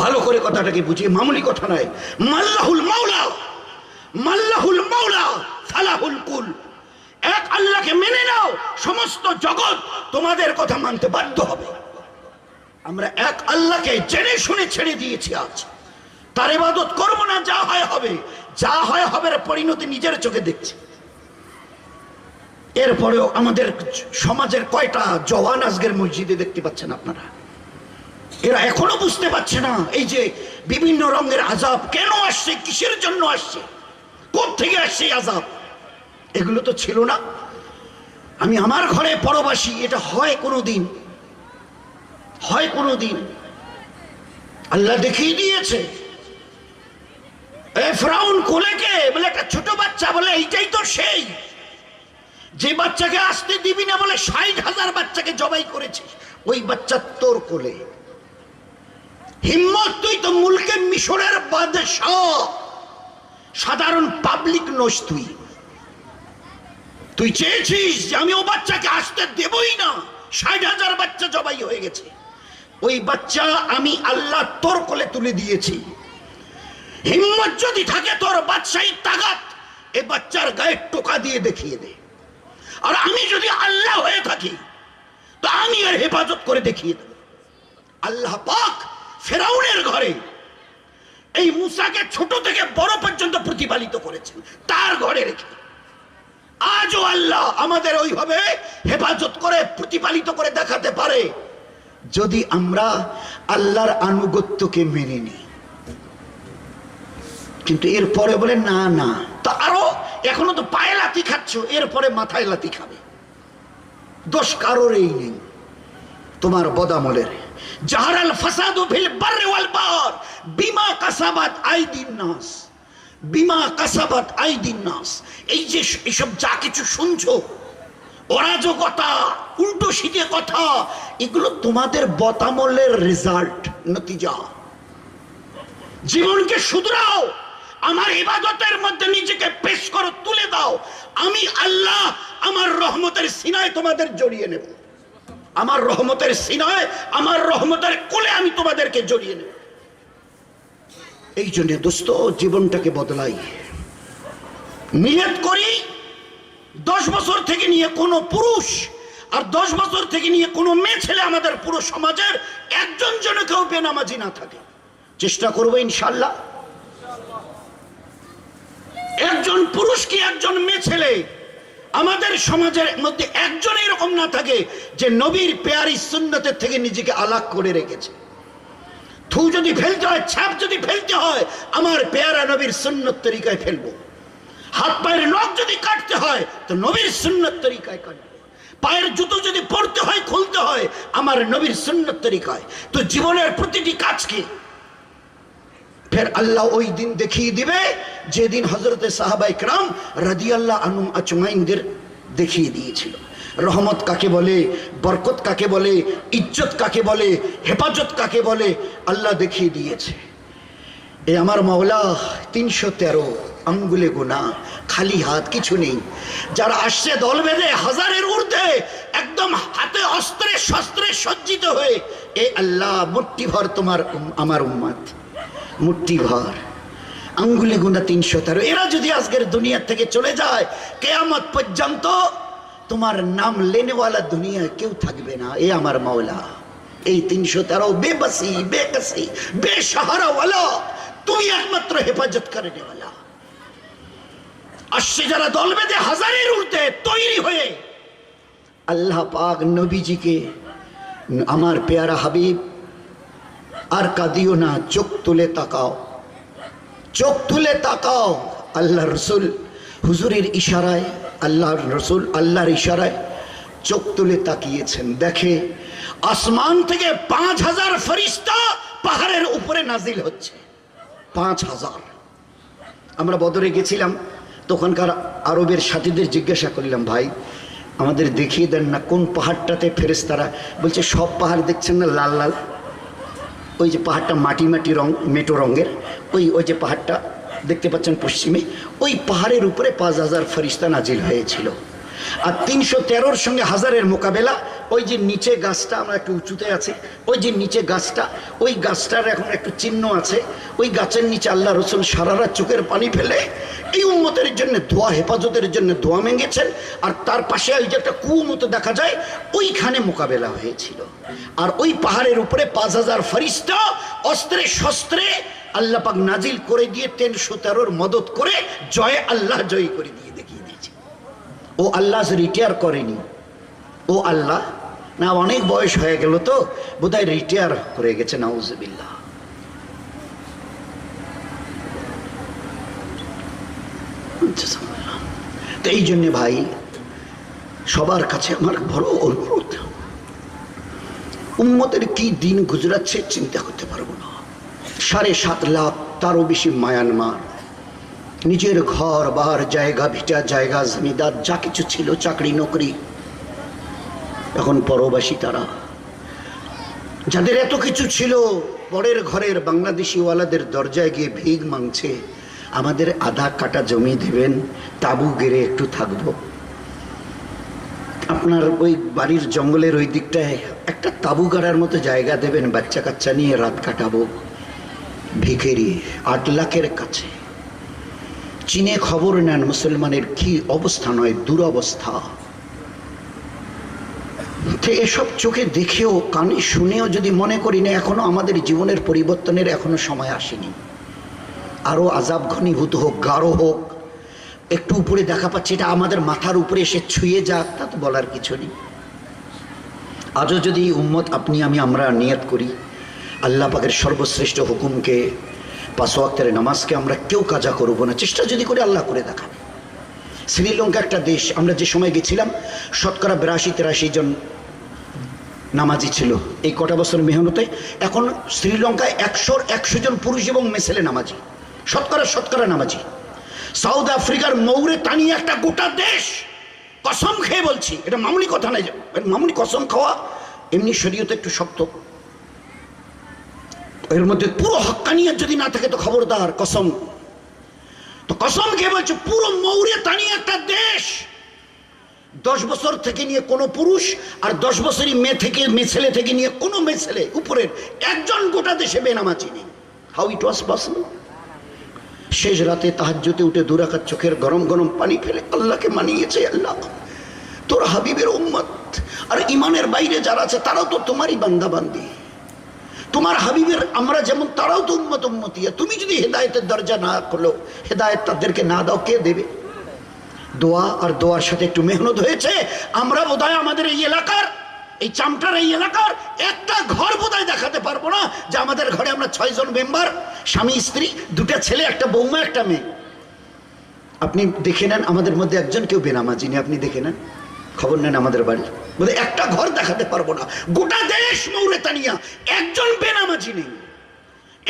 ভালো করে কথাটাকে বুঝিয়ে, মামুলি কথা নয়। মাল্লাহুল মাওলা, মাল্লাহুল মাওলা ফালাহুল কুল। এক আল্লাহকে মেনে নাও, সমস্ত জগৎ তোমাদের কথা মানতে বাধ্য হবে। আমরা এক আল্লাহকে জেনে শুনে ছেড়ে দিয়েছি, আজ তার ইবাদত করবো না, যা হয় হবে, যা হয় হবে পরিণতি নিজের চোখে দেখছি। এরপরেও আমাদের সমাজের কয়টা জওয়ান আজকের মসজিদে দেখতে পাচ্ছেন আপনারা? এরা এখনো বুঝতে পারছে না এই যে বিভিন্ন রঙের আযাব কেন আসছে, কিসের জন্য আসছে, কোত্থেকে আসছে আযাব। এগুলো তো ছিল না। আমি আমার ঘরে পরবাসী, এটা হয় কোনোদিন? হয় কোনোদিন? আল্লাহ দেখিয়ে দিয়েছে। ফিরআউন কোলে কে? বলে একটা ছোট বাচ্চা। বলে এইটাই তো সেই যে বাচ্চাকে আসতে দিবি না বলে ৬০,০০০ বাচ্চাকে জবাই করেছিস, ওই বাচ্চা তোর কোলে। হিম্মত, তুই তো মুলকে মিশরের বাদশাহ, সাধারণ পাবলিক নোস। তুই চেয়েছিস যে আমি ও বাচ্চাকে আসতে দেবই না, ৬০,০০০ বাচ্চা জবাই হয়ে গেছে, ওই বাচ্চা আমি আল্লাহ তোর কোলে তুলে দিয়েছি। হিম্মত যদি থাকে তোর বাদশাহী তাগাত, এ বাচ্চার গায়ে টোকা দিয়ে দেখিয়ে দে। আর আমি যদি আল্লাহ হয়ে থাকি তো আমি এর হেফাজত করে দেখিয়ে দেব। আল্লাহ পাক ফেরাউনের ঘরে এই মুসাকে ছোট থেকে বড় পর্যন্ত প্রতিপালিত করেছেন, তার ঘরে রেখে। আজও আল্লাহ আমাদের ওইভাবে হেফাজত করে প্রতিপালিত করে দেখাতে পারে যদি আমরা আল্লাহর আনুগত্যকে মেনে নিই। কিন্তু এরপরে বলে না না, তো আরো এখনো তো পায়ে লাথি খাচ্ছ, এরপরে মাথায় লাথি খাবে। দোষ কারোরই নেই, তোমার বদামলের। জাহারাল ফাসাদু ফিল বাররি ওয়াল বাহর বিমা কাসাবাত আইদিন নাস, বিমা কাসাবাত আইদিন নাস। এই যে এসব যা কিছু শুনছো, অরাজকতা, উল্টো সিধে কথা, এগুলো তোমাদের বদামলের রেজাল্ট, নতিজা। জীবনকে শুধরাও, আমার ইবাদতের মধ্যে নিজেকে পেশ করো, তুলে দাও। আমি আল্লাহ আমার রহমতের সিনায় তোমাদের জড়িয়ে নেব, আমার রহমতের সিনায়, আমার রহমতের কোলে আমি তোমাদেরকে জড়িয়ে নেব। এই জন্য দোস্ত, জীবনটাকে বদলাই। নিয়ত করি 10 বছর থেকে নিয়ে কোনো পুরুষ আর 10 বছর থেকে নিয়ে কোনো মেয়ে ছেলে আমাদের পুরো সমাজের একজন যেন কেউ বেনামাজি না থাকে। চেষ্টা করবো ইনশাল্লাহ। একজন পুরুষ কি একজন মেয়ে ছেলে আমাদের সমাজের মধ্যে একজন এরকম না থাকে যে নবীর পেয়ারি সুন্নতের থেকে নিজেকে আলাদা করে রেখেছে। থু যদি ফেলতে হয়, ছাপ যদি ফেলতে হয়, আমার পেয়ারা নবীর সুন্নত তরিকায় ফেলবো। হাত পায়ের নখ যদি কাটতে হয় তো নবীর সুন্নত তরিকায় কাটবো। পায়ের জুতো যদি পরতে হয়, খুলতে হয়, আমার নবীর সুন্নত তরিকায়। তো জীবনের প্রতিটি কাজকে ফের আল্লাহ ওই দিন দেখিয়ে দিবে যেদিন হযরতে সাহাবা ইকরাম রাদিয়াল্লাহু আনহুম আজমাইনদের দেখিয়ে দিয়েছিল। রহমত কাকে বলে, বরকত কাকে বলে, ইজ্জত কাকে বলে, হেফাজত কাকে বলে, আল্লাহ দেখিয়ে দিয়েছে। এ আমার মাওলা 313 আঙ্গুলে গোনা, খালি হাত, কিছু নেই। যারা আসছে দল বেঁধে, 1000-এর ঊর্ধ্বে, একদম হাতে অস্ত্রে শস্ত্রে সজ্জিত হয়ে, এ আল্লাহ মুট্টি ভর তোমার আমার উম্মত, মুট্টি ভর, আঙ্গুলে গোনা 313। এরা যদি আজকের দুনিয়া থেকে চলে যায়, কিয়ামত পর্যন্ত তোমার নাম লেনেওয়ালা দুনিয়ায় কেউ থাকবে না। এ আমার মাওলা, এই 313 বেবসি, বেকসি, বেসাহারাওয়ালা, তুমি একমাত্র হেফাজত করে নেওয়ালা। আসছে যারা দল বেঁধে 1000-এর ঊর্ধ্বে তৈরি হয়ে, আল্লাহ পাক নবীজিকে, আমার পেয়ারা হাবিব, আর কাঁদিও না, চোখ তুলে তাকাও, চোখ তুলে তাকাও। আল্লাহ রসুল হুজুরের ইশারায়, আল্লাহর রসুল আল্লাহর ইশারায় চোখ তুলে তাকিয়েছেন। দেখে আসমান থেকে 5000 ফেরেশতা পাহাড়ের উপরে নাজিল হচ্ছে। 5000। আমরা বদরে গেছিলাম, তখনকার আরবের সাথীদের জিজ্ঞাসা করলাম, ভাই আমাদের দেখিয়ে দেন না কোন পাহাড়টাতে ফেরেশতারা। বলছে সব পাহাড় দেখছেন না লাল লাল, ওই যে পাহাড়টা মাটি মাটি রং, মেটো রঙের, ওই যে পাহাড়টা দেখতে পাচ্ছেন পশ্চিমে, ওই পাহাড়ের উপরে 5000 ফেরেশতা নাজিল হয়েছিল। আর 313-র সঙ্গে 1000-এর মোকাবেলা, ওই যে নিচে গাছটা, আমরা একটু উঁচুতে আছি, ওই যে নিচে গাছটা, ওই গাছটার এখন একটু চিহ্ন আছে, ওই গাছের নিচে আল্লাহ রসুল সারা রাত চোখের পানি ফেলে এই উম্মতের জন্য দোয়া, হেফাজতের জন্য দোয়া মেঙ্গেছেন। আর তার পাশে ওই যে একটা কুয়ো মতো দেখা যায়, ওইখানে মোকাবেলা হয়েছিল। আর ওই পাহাড়ের উপরে 5000 ফেরেশতা অস্ত্রে শস্ত্রে আল্লাহ পাক নাজিল করে দিয়ে 313-র মদত করে জয় আল্লাহ জয় করে দিয়ে দেখিয়ে দিয়েছে। ও আল্লাহ রিটায়ার করেনি, ও আল্লাহ না অনেক বয়স হয়ে গেল তো বোধহয় রিটায়ার করে গেছে, নাউজুবিল্লাহ। তো এই জন্য ভাই সবার কাছে আমার বড় অনুরোধ, উম্মতের কি দিন গুজরাচ্ছে চিন্তা করতে পারবো না। 7.5 লাখ তারও বেশি মায়ানমার, নিজের ঘর বাহার জায়গা ভিটা জায়গা জমিদার যা কিছু ছিল, চাকরি নকরি, এখন পরবাসী তারা। যাদের এত কিছু ছিল পরের ঘরের বাংলাদেশি ওয়ালাদের দরজায় গিয়ে ভিক মাংছে, আমাদের আধা কাটা জমি দেবেন, তাবু গেড়ে একটু থাকবো। আপনার ওই বাড়ির জঙ্গলের ওই দিকটায় একটা তাবু গাড়ার মতো জায়গা দেবেন, বাচ্চা কাচ্চা নিয়ে রাত কাটাবো। ভিখেরি 8 লাখের কাছে। চীনে খবর নেন মুসলমানের কি অবস্থা, নয় দুরবস্থা। এসব চোখে দেখেও কানে শুনেও যদি মনে করি না এখনো আমাদের জীবনের পরিবর্তনের এখনো সময় আসেনি, আরো আযাব ঘনীভূত হোক, গাঢ় হোক, একটু উপরে দেখা পাচ্ছে, এটা আমাদের মাথার উপরে এসে ছুঁয়ে যাক, তা তো বলার কিছু নেই। আজও যদি উম্মত আপনি আমি আমরা নিয়ত করি আল্লাহ পাকের সর্বশ্রেষ্ঠ হুকুমকে, 5 ওয়াক্তের নামাজকে আমরা কেউ কাজা করবো না, চেষ্টা যদি করে আল্লাহ করে দেখাবে। শ্রীলঙ্কা একটা দেশ, আমরা যে সময় গেছিলাম 82-83 জন নামাজি ছিল এই কটা বছর মেহনতে। এখন শ্রীলঙ্কায় 100 জন পুরুষ এবং মেছেলে নামাজি, শতকরা নামাজি। সাউথ আফ্রিকার মৌরে টানিয়ে একটা গোটা দেশ, কসম খেয়ে বলছি, এটা মামুলি কথা নাই, মামুলি কসম খাওয়া এমনি শরীয়তে একটু শক্ত, এর মধ্যে পুরো হক্কানিয়ত যদি না থাকে তো খবরদার, কসম। তো কসম খেয়ে বলছে পুরো মৌরে টানিয়ে একটা দেশ, 10 বছর থেকে নিয়ে কোনো পুরুষ আর 10 বছরই মেয়ে ছেলে থেকে নিয়ে কোনো মেয়ে ছেলে উপরের একজন গোটা দেশে বেনামাজি নেই। How it was possible? শেষ রাতে তাহাজ্জুদে উঠে 2 রাকাত চোখের গরম গরম পানি ফেলে আল্লাহকে মানিয়েছে, আল্লাহ তোর হাবিবের উম্মত আর ইমানের বাইরে যারা আছে তারাও তো তোমারই বান্দা বান্দি, তোমার হাবিবের আমরা যেমন তারাও তো উম্মত উম্মতিয়া। তুমি যদি হেদায়েতের দরজা না খোলো, হেদায়েত তাদেরকে না দাও, কে দেবে? দোয়া আর দোয়ার সাথে একটু মেহনত হয়েছে। আমরা বোধহয় আমাদের এই এলাকার, এই চামটার এই এলাকার একটা ঘর বোধহয় দেখাতে পারবো না যে আমাদের ঘরে আমরা 6 জন মেম্বার, স্বামী স্ত্রী, 2টা ছেলে, একটা বৌমা, একটা মেয়ে। আপনি দেখে নেন আমাদের মধ্যে একজন কেউ বেনামাজি নেই, আপনি দেখে নেন, খবর নেন আমাদের বাড়ি, বোধহয় একটা ঘর দেখাতে পারবো না। গোটা দেশ মৌরেতানিয়া একজন বেনামাজি নেই।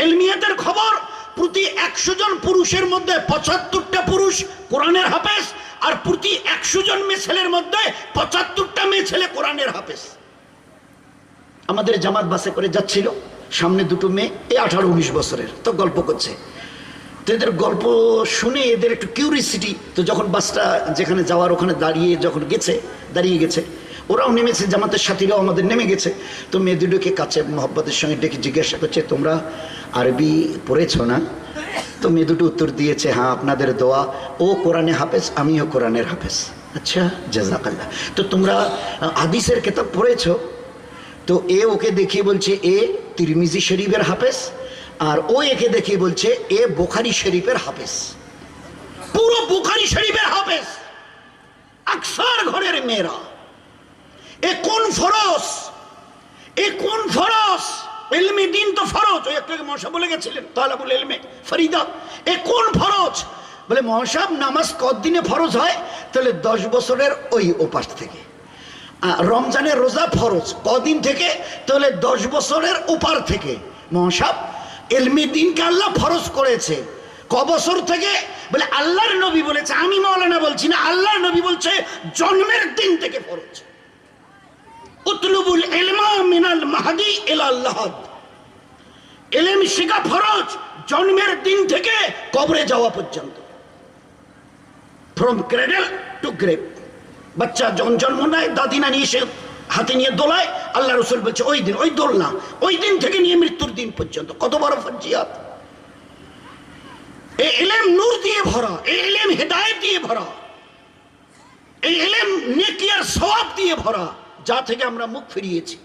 এলমিয়াতের খবর, প্রতি 100 জন পুরুষের মধ্যে 75টা পুরুষ কোরআনের হাফেজ, আর প্রতি 100 জন মেয়ে ছেলের মধ্যে 75টা মেয়ে ছেলে কোরআনের হাফেজ। আমাদের জামাত বাসে করে যাচ্ছিল, সামনে 2টো মেয়ে, এই 18-19 বছরের, তো গল্প করছে। তো এদের গল্প শুনে এদের একটু কিউরিসিটি, তো যখন বাসটা যেখানে যাওয়ার ওখানে দাঁড়িয়ে গেছে, ওরাও নেমেছে, জামাতের সাথীরাও আমাদের নেমে গেছে। তো মেয়ে দুটোকে কাছে মহব্বতের সঙ্গে ডেকে জিজ্ঞাসা করছে, তোমরা আরবি পড়েছ না? তো মেয়ে দুটো উত্তর দিয়েছে, হ্যাঁ, আপনাদের দোয়া, ও কোরআনে হাফেজ, আমিও কোরআনের হাফেজ। আচ্ছা, জাযাকাল্লাহ। তো তোমরা হাদিসের কিতাব পড়েছো? তো এ ওকে দেখিয়ে বলছে এ তিরমিজি শরীফের হাফেজ, আর ও একে দেখিয়ে বলছে এ বুখারী শরীফের হাফেজ। পুরো বুখারী শরীফের হাফেজ আকসার ঘরের মেয়েরা। এ কোন ফরজ, এ কোন ফরজ? ইলমে দিন তো ফরজ, ওই একটু মশা বলে গেছিলেন তালাবুল ইলমে ফরিদা, এ কোন ফরজ? বলে মহাসাব নামাজ কতদিনে ফরজ হয়? তাহলে 10 বছরের ওই ওপাশ থেকে। রমজানের রোজা ফরজ কদিন থেকে? তাহলে 10 বছরের ওপার থেকে। মহাসাব ইলমে দিনকে আল্লাহ ফরজ করেছে ক বছর থেকে? বলে আল্লাহর নবী বলেছে, আমি মাওলানা বলছি না, আল্লাহর নবী বলছে জন্মের দিন থেকে ফরজ। উতলুবুল ইলমা মিনাল মাহদি ইলাল লাহাদ, ইলম শিখা ফরজ জন্মের দিন থেকে কবরে যাওয়া পর্যন্ত, ফ্রম ক্রেডেল টু গ্রেভ। বাচ্চা যখন জন্ম নেয় দাদি না নিয়ে এসে হাতে নিয়ে দোলায়, আল্লাহ রাসূল বলছে ওই দিন, ওই দোলনা, ওই দিন থেকে নিয়ে মৃত্যুর দিন পর্যন্ত। কত বড় ফরজিয়াত! এই ইলম নূর দিয়ে ভরা, এই ইলম হেদায়েত দিয়ে ভরা, এই ইলম নেকি আর সওয়াব দিয়ে ভরা, যা থেকে আমরা মুখ ফিরিয়েছি।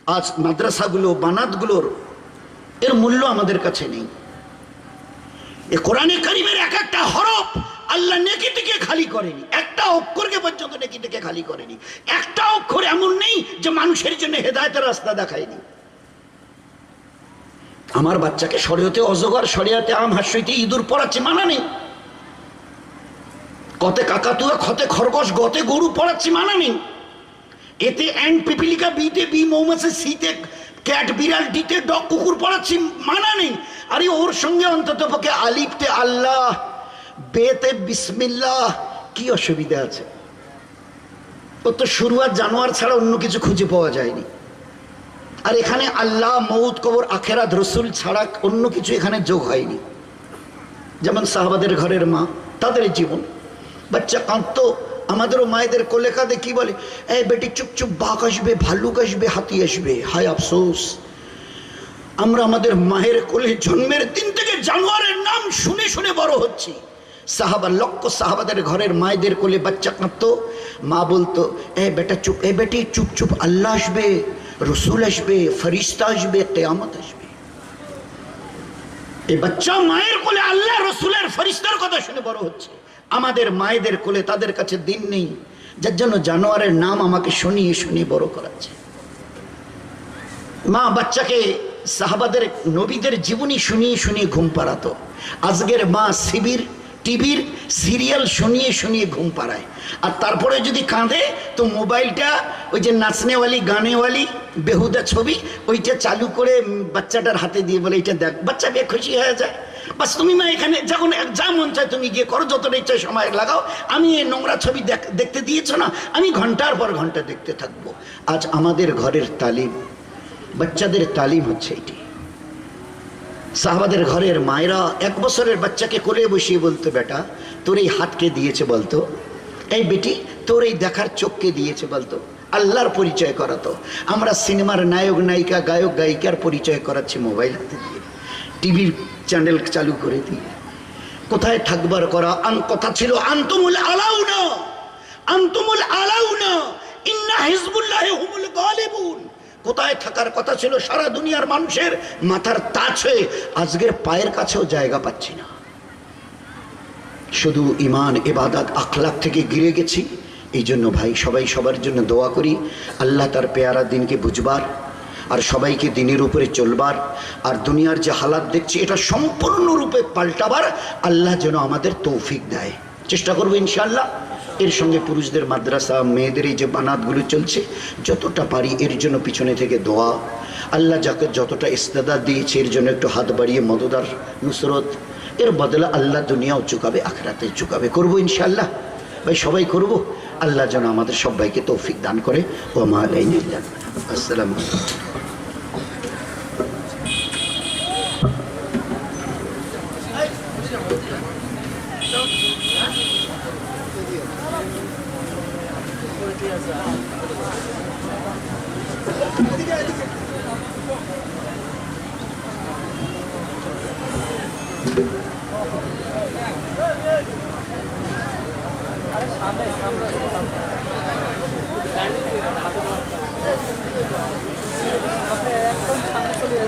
আজ মাদ্রাসাগুলো, বানাতগুলোর এর মূল্য আমাদের কাছে নেই। এ কোরআনে কারীমের এক একটা হরফ আল্লাহ নেকি থেকে খালি করেনি, একটা অক্ষরকে পর্যন্ত নেকি থেকে খালি করেনি। একটা অক্ষর এমন নেই যে মানুষের জন্য হেদায়েতের রাস্তা দেখায়নি। আমার বাচ্চাকে শরীয়তে অজগর, শরিয়াতে আম, হাস্যইতে ইঁদুর পড়াচ্ছি, মানা নেই। কতে কাকাতুয়া, খতে খরগোশ, গতে গরু পড়াচ্ছি, মানা নেই। এতে অ্যান্ড পিপিলিকা, বিতে বি মৌমাছি, সিতে ক্যাট, বিড়াল, ডিতে ডগ, কুকুর পড়াচ্ছি, মানা নেই। আরে ওর সঙ্গে অন্তত পক্ষে আলিফতে আল্লাহ, বেতে বিসমিল্লাহ, কি অসুবিধা আছে? ও তো শুরুয়াত জানোয়ার ছাড়া অন্য কিছু খুঁজে পাওয়া যায়নি। আর এখানে আল্লাহ, মৌত, কবর, আখেরাত, রসুল ছাড়া অন্য কিছু এখানে যোগ হয়নি। যেমন সাহাবাদের ঘরের মা, তাদের জীবন, বাচ্চা কাঁদতো, আমাদেরও মায়েদের কোলে কাঁদে, কি বলে, এই বেটি চুপ চুপ, বাঘ আসবে, ভাল্লুক আসবে, হাতি আসবে। হায় আফসোস, আমরা আমাদের মায়ের কোলে জন্মের দিন থেকে জানোয়ারের নাম শুনে শুনে বড় হচ্ছি। সাহাবা, লক্ষ সাহাবাদের ঘরের মায়েদের কোলে বাচ্চা কাঁদতো, মা বলতো, এ বেটা চুপ, এ বেটি চুপ চুপ, আল্লাহ আসবে, রসুল আসবে, ফরিস্তা আসবে, কিয়ামত আসবে। এই বাচ্চা মায়ের কোলে আল্লাহ, রসুলের, ফরিস্তার কথা শুনে বড় হচ্ছে। আমাদের মায়েদের কোলে তাদের কাছে দিন নেই, যার জন্য জানোয়ারের নাম আমাকে শুনিয়ে শুনিয়ে বড় করাচ্ছে। মা বাচ্চাকে সাহাবাদের, নবীদের জীবনী শুনিয়ে শুনিয়ে ঘুম পাড়াতো। আজকের মা শিবির, টিভির সিরিয়াল শুনিয়ে শুনিয়ে ঘুম পাড়ায়। আর তারপরে যদি কাঁদে তো মোবাইলটা, ওই যে নাচনেওয়ালি, গানেওয়ালি, বেহুদা ছবি, ওইটা চালু করে বাচ্চাটার হাতে দিয়ে বলে, এইটা দেখ। বাচ্চা বেশ খুশি হয়ে যায়। বাস তুমি মা এখানে যখন যা মন চায় তুমি গিয়ে করো, যতটা ইচ্ছা সময় লাগাও, আমি এই নোংরা ছবি দেখতে দিয়েছো না, আমি ঘন্টার পর ঘন্টা দেখতে থাকবো। আজ আমাদের ঘরের তালিম, বাচ্চাদের তালিম হচ্ছে এটি। সাহাবাদের ঘরের মায়েরা 1 বছরের বাচ্চাকে কোলে বসিয়ে বলতো, বেটা তোর এই হাতকে দিয়েছে বলতো, এই বেটি তোর এই দেখার চোখকে দিয়েছে বলতো। আল্লাহর পরিচয় করাতো। আমরা সিনেমার নায়ক নায়িকা, গায়ক গায়িকার পরিচয় করাচ্ছি মোবাইল হাতে দিয়ে, টিভির চ্যানেল চালু করে দিয়ে। কোথায় থাকবার করা কথা ছিল, আনতুমুল আলাউনা, আনতুমুল আলাউনা, ইন্না হিজবুল্লাহি হুমুল গালিবুন। কোথায় থাকার কথা ছিল সারা দুনিয়ার মানুষের মাথার তাজ হয়ে, আজকের পায়ের কাছেও জায়গা পাচ্ছি না। শুধু ইমান, ইবাদত, আখলাক থেকে গিরে গেছি। এই জন্য ভাই সবাই সবার জন্য দোয়া করি, আল্লাহ তার পেয়ারা দিনকে বুঝবার, আর সবাইকে দিনের উপরে চলবার, আর দুনিয়ার যে হালাত দেখছি এটা সম্পূর্ণরূপে পাল্টাবার আল্লাহ যেন আমাদের তৌফিক দেয়। চেষ্টা করবো ইনশাআল্লাহ। এর সঙ্গে পুরুষদের মাদ্রাসা, মেয়েদের এই যে বানাতগুলো চলছে, যতটা পারি এর জন্য পিছনে থেকে দোয়া। আল্লাহ যাকে যতটা ইস্তেদাদ দিয়েছে এর জন্য একটু হাত বাড়িয়ে মদদার নুসরত, এর বদলে আল্লাহ দুনিয়াও চুকাবে, আখিরাতে চুকাবে। করবো ইনশাআল্লাহ ভাই, সবাই করব। আল্লাহ যেন আমাদের সবাইকে তৌফিক দান করে। ওয়া মা আলাইনা ইল্লা আল বালাগ। আসসালামু আলাইকুম। সামনে